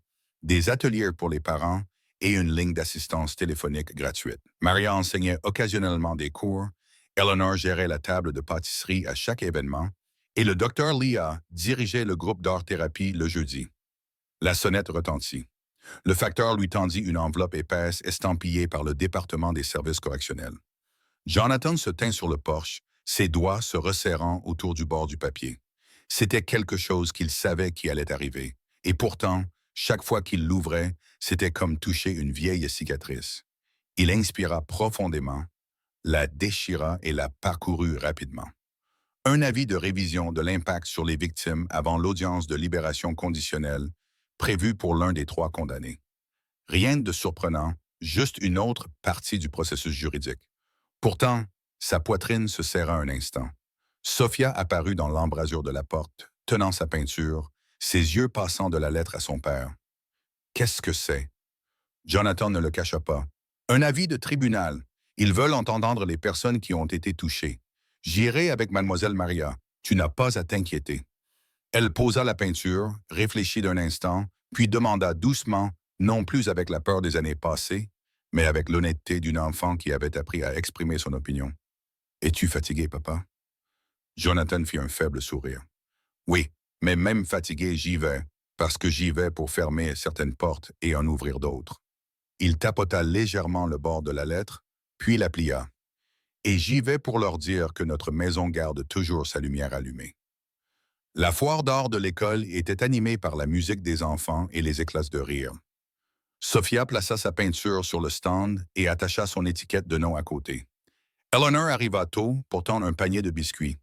des ateliers pour les parents et une ligne d'assistance téléphonique gratuite. Maria enseignait occasionnellement des cours, Eleanor gérait la table de pâtisserie à chaque événement, et le docteur Leah dirigeait le groupe d'art-thérapie le jeudi. La sonnette retentit. Le facteur lui tendit une enveloppe épaisse estampillée par le département des services correctionnels. Jonathan se tint sur le porche, ses doigts se resserrant autour du bord du papier. C'était quelque chose qu'il savait qui allait arriver. Et pourtant, chaque fois qu'il l'ouvrait, c'était comme toucher une vieille cicatrice. Il inspira profondément, la déchira et la parcourut rapidement. Un avis de révision de l'impact sur les victimes avant l'audience de libération conditionnelle, prévue pour l'un des 3 condamnés. Rien de surprenant, juste une autre partie du processus juridique. Pourtant, sa poitrine se serra un instant. Sophia apparut dans l'embrasure de la porte, tenant sa peinture, ses yeux passant de la lettre à son père. Qu'est-ce que c'est? Jonathan ne le cacha pas. Un avis de tribunal. Ils veulent entendre les personnes qui ont été touchées. J'irai avec mademoiselle Maria. Tu n'as pas à t'inquiéter. Elle posa la peinture, réfléchit d'un instant, puis demanda doucement, non plus avec la peur des années passées, mais avec l'honnêteté d'une enfant qui avait appris à exprimer son opinion. Es-tu fatigué, papa? Jonathan fit un faible sourire. Oui, mais même fatigué, j'y vais, parce que j'y vais pour fermer certaines portes et en ouvrir d'autres. Il tapota légèrement le bord de la lettre, puis la plia. Et j'y vais pour leur dire que notre maison garde toujours sa lumière allumée. La foire d'art de l'école était animée par la musique des enfants et les éclats de rire. Sophia plaça sa peinture sur le stand et attacha son étiquette de nom à côté. Eleanor arriva tôt, portant un panier de biscuits.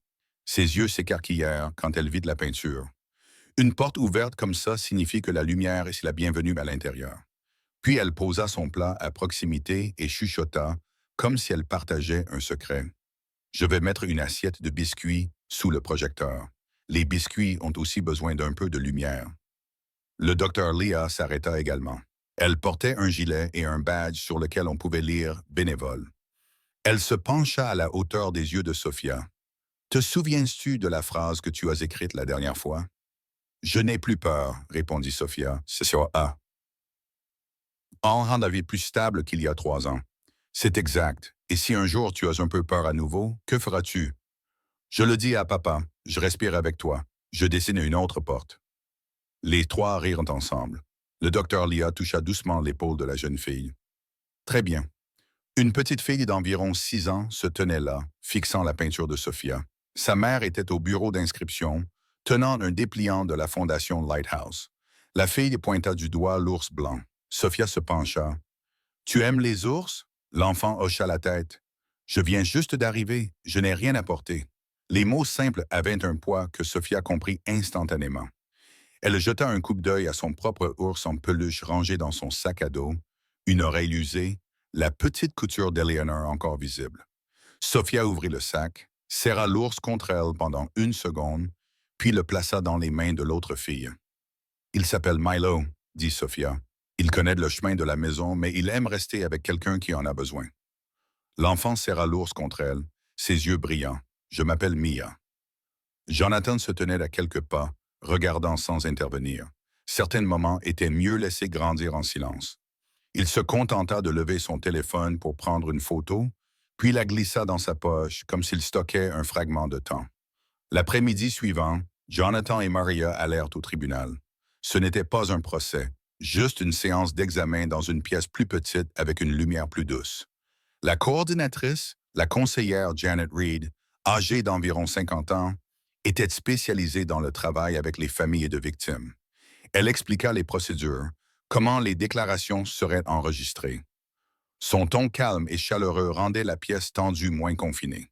Ses yeux s'écarquillèrent quand elle vit de la peinture. Une porte ouverte comme ça signifie que la lumière est la bienvenue à l'intérieur. Puis elle posa son plat à proximité et chuchota, comme si elle partageait un secret. Je vais mettre une assiette de biscuits sous le projecteur. Les biscuits ont aussi besoin d'un peu de lumière. Le docteur Leah s'arrêta également. Elle portait un gilet et un badge sur lequel on pouvait lire « Bénévole ». Elle se pencha à la hauteur des yeux de Sophia. « Te souviens-tu de la phrase que tu as écrite la dernière fois? »« Je n'ai plus peur, » répondit Sophia. « C'est sur A. » En rend la vie plus stable qu'il y a 3 ans. C'est exact. Et si un jour tu as un peu peur à nouveau, que feras-tu? Je le dis à papa, je respire avec toi. Je dessine une autre porte. Les 3 rirent ensemble. Le docteur Leah toucha doucement l'épaule de la jeune fille. Très bien. Une petite fille d'environ 6 ans se tenait là, fixant la peinture de Sophia. Sa mère était au bureau d'inscription, tenant un dépliant de la fondation Lighthouse. La fille pointa du doigt l'ours blanc. Sophia se pencha. « Tu aimes les ours? » L'enfant hocha la tête. « Je viens juste d'arriver, je n'ai rien apporté. » Les mots simples avaient un poids que Sophia comprit instantanément. Elle jeta un coup d'œil à son propre ours en peluche rangé dans son sac à dos, une oreille usée, la petite couture d'Eleanor encore visible. Sophia ouvrit le sac, serra l'ours contre elle pendant 1 seconde, puis le plaça dans les mains de l'autre fille. « Il s'appelle Milo, » dit Sophia. « Il connaît le chemin de la maison, mais il aime rester avec quelqu'un qui en a besoin. » L'enfant serra l'ours contre elle, ses yeux brillants. « Je m'appelle Mia. » Jonathan se tenait à quelques pas, regardant sans intervenir. Certains moments étaient mieux laissés grandir en silence. Il se contenta de lever son téléphone pour prendre une photo, puis la glissa dans sa poche comme s'il stockait un fragment de temps. L'après-midi suivant, Jonathan et Maria allèrent au tribunal. Ce n'était pas un procès, juste une séance d'examen dans une pièce plus petite avec une lumière plus douce. La coordinatrice, la conseillère Janet Reed, âgée d'environ 50 ans, était spécialisée dans le travail avec les familles de victimes. Elle expliqua les procédures, comment les déclarations seraient enregistrées. Son ton calme et chaleureux rendait la pièce tendue moins confinée.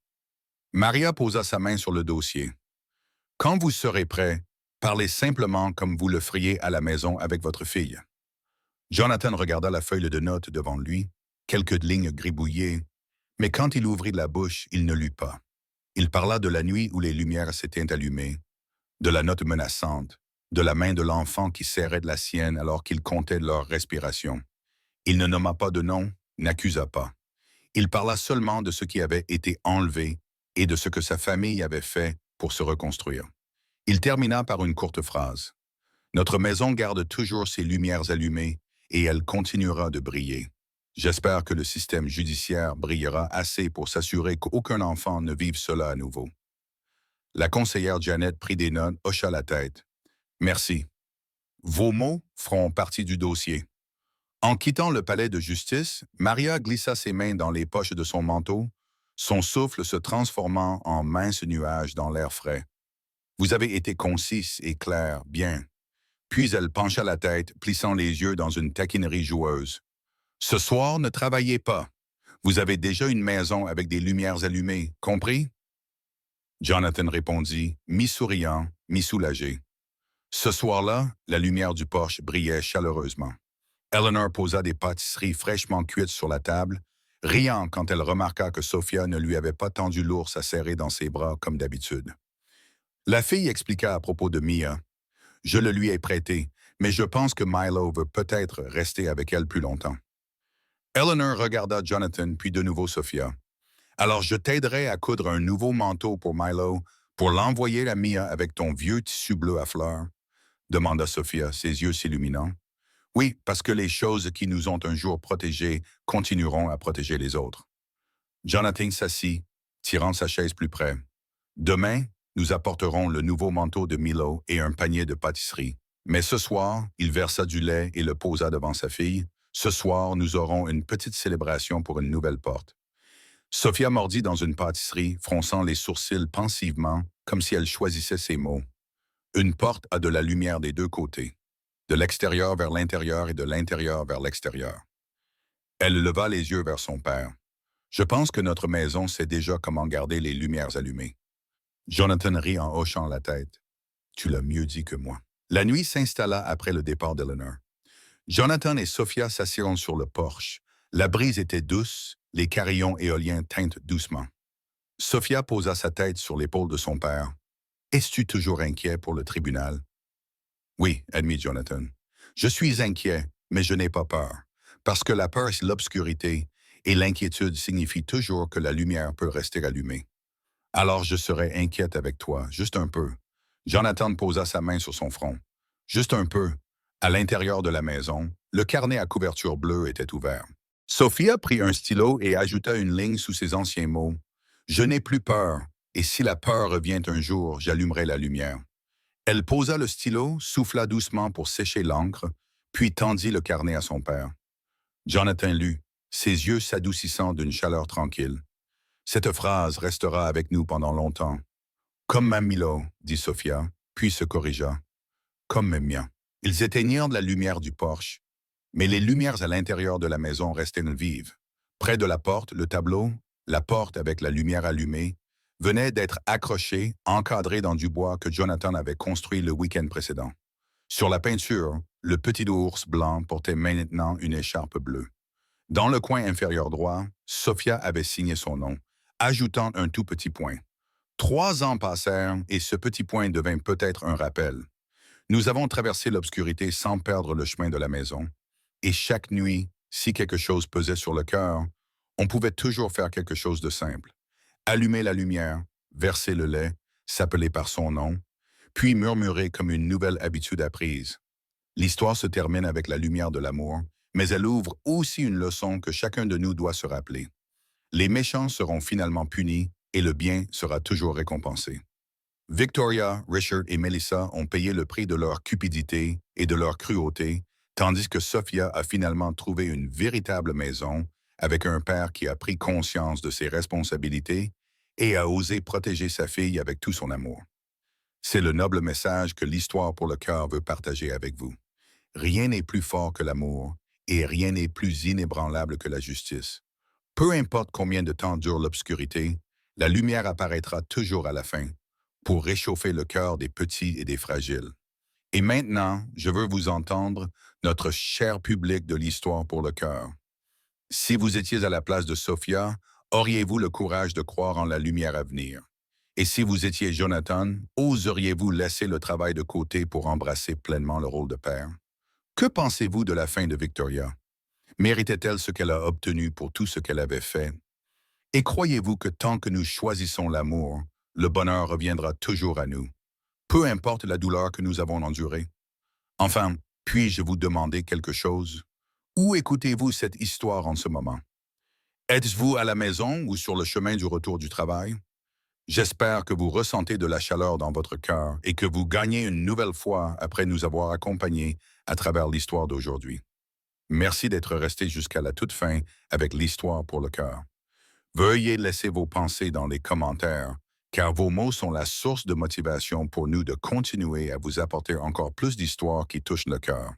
Maria posa sa main sur le dossier. « Quand vous serez prêt, parlez simplement comme vous le feriez à la maison avec votre fille. » Jonathan regarda la feuille de notes devant lui, quelques lignes gribouillées, mais quand il ouvrit la bouche, il ne lut pas. Il parla de la nuit où les lumières s'étaient allumées, de la note menaçante, de la main de l'enfant qui serrait de la sienne alors qu'il comptait leur respiration. Il ne nomma pas de nom, n'accusa pas. Il parla seulement de ce qui avait été enlevé et de ce que sa famille avait fait pour se reconstruire. Il termina par une courte phrase. Notre maison garde toujours ses lumières allumées et elle continuera de briller. J'espère que le système judiciaire brillera assez pour s'assurer qu'aucun enfant ne vive cela à nouveau. La conseillère Janet prit des notes, hocha la tête. Merci. Vos mots feront partie du dossier. En quittant le palais de justice, Maria glissa ses mains dans les poches de son manteau, son souffle se transformant en mince nuage dans l'air frais. Vous avez été concise et claire, bien. Puis elle pencha la tête, plissant les yeux dans une taquinerie joueuse. Ce soir, ne travaillez pas. Vous avez déjà une maison avec des lumières allumées, compris? Jonathan répondit, mi-souriant, mi-soulagé. Ce soir-là, la lumière du porche brillait chaleureusement. Eleanor posa des pâtisseries fraîchement cuites sur la table, riant quand elle remarqua que Sophia ne lui avait pas tendu l'ours à serrer dans ses bras comme d'habitude. La fille expliqua à propos de Mia. Je le lui ai prêté, mais je pense que Milo veut peut-être rester avec elle plus longtemps. Eleanor regarda Jonathan puis de nouveau Sophia. Alors je t'aiderai à coudre un nouveau manteau pour Milo pour l'envoyer à Mia avec ton vieux tissu bleu à fleurs, demanda Sophia, ses yeux s'illuminant. Oui, parce que les choses qui nous ont un jour protégés continueront à protéger les autres. Jonathan s'assit, tirant sa chaise plus près. Demain, nous apporterons le nouveau manteau de Milo et un panier de pâtisserie. Mais ce soir, il versa du lait et le posa devant sa fille. Ce soir, nous aurons une petite célébration pour une nouvelle porte. Sophia mordit dans une pâtisserie, fronçant les sourcils pensivement, comme si elle choisissait ses mots. Une porte a de la lumière des deux côtés, de l'extérieur vers l'intérieur et de l'intérieur vers l'extérieur. Elle leva les yeux vers son père. Je pense que notre maison sait déjà comment garder les lumières allumées. Jonathan rit en hochant la tête. Tu l'as mieux dit que moi. La nuit s'installa après le départ d'Eleanor. Jonathan et Sophia s'assirent sur le porche. La brise était douce, les carillons éoliens tintent doucement. Sophia posa sa tête sur l'épaule de son père. Es-tu toujours inquiet pour le tribunal? Oui, admit Jonathan. Je suis inquiet, mais je n'ai pas peur. Parce que la peur, c'est l'obscurité, et l'inquiétude signifie toujours que la lumière peut rester allumée. Alors je serai inquiète avec toi, juste un peu. Jonathan posa sa main sur son front. Juste un peu. À l'intérieur de la maison, le carnet à couverture bleue était ouvert. Sophia prit un stylo et ajouta une ligne sous ses anciens mots. Je n'ai plus peur, et si la peur revient un jour, j'allumerai la lumière. Elle posa le stylo, souffla doucement pour sécher l'encre, puis tendit le carnet à son père. Jonathan lut, ses yeux s'adoucissant d'une chaleur tranquille. Cette phrase restera avec nous pendant longtemps. Comme ma Milo, dit Sophia, puis se corrigea. Comme mes miens. Ils éteignirent la lumière du porche, mais les lumières à l'intérieur de la maison restaient vives. Près de la porte, le tableau, la porte avec la lumière allumée, venait d'être accroché, encadré dans du bois que Jonathan avait construit le week-end précédent. Sur la peinture, le petit ours blanc portait maintenant une écharpe bleue. Dans le coin inférieur droit, Sophia avait signé son nom, ajoutant un tout petit point. 3 ans passèrent et ce petit point devint peut-être un rappel. Nous avons traversé l'obscurité sans perdre le chemin de la maison. Et chaque nuit, si quelque chose pesait sur le cœur, on pouvait toujours faire quelque chose de simple. Allumer la lumière, verser le lait, s'appeler par son nom, puis murmurer comme une nouvelle habitude apprise. L'histoire se termine avec la lumière de l'amour, mais elle ouvre aussi une leçon que chacun de nous doit se rappeler. Les méchants seront finalement punis et le bien sera toujours récompensé. Victoria, Richard et Melissa ont payé le prix de leur cupidité et de leur cruauté, tandis que Sophia a finalement trouvé une véritable maison avec un père qui a pris conscience de ses responsabilités et a osé protéger sa fille avec tout son amour. C'est le noble message que l'Histoire pour le cœur veut partager avec vous. Rien n'est plus fort que l'amour et rien n'est plus inébranlable que la justice. Peu importe combien de temps dure l'obscurité, la lumière apparaîtra toujours à la fin pour réchauffer le cœur des petits et des fragiles. Et maintenant, je veux vous entendre, notre cher public de l'Histoire pour le cœur. Si vous étiez à la place de Sophia, auriez-vous le courage de croire en la lumière à venir? Et si vous étiez Jonathan, oseriez-vous laisser le travail de côté pour embrasser pleinement le rôle de père? Que pensez-vous de la fin de Victoria? Méritait-elle ce qu'elle a obtenu pour tout ce qu'elle avait fait? Et croyez-vous que tant que nous choisissons l'amour, le bonheur reviendra toujours à nous, peu importe la douleur que nous avons endurée? Enfin, puis-je vous demander quelque chose? Où écoutez-vous cette histoire en ce moment? Êtes-vous à la maison ou sur le chemin du retour du travail? J'espère que vous ressentez de la chaleur dans votre cœur et que vous gagnez une nouvelle fois après nous avoir accompagnés à travers l'histoire d'aujourd'hui. Merci d'être resté jusqu'à la toute fin avec l'histoire pour le cœur. Veuillez laisser vos pensées dans les commentaires, car vos mots sont la source de motivation pour nous de continuer à vous apporter encore plus d'histoires qui touchent le cœur.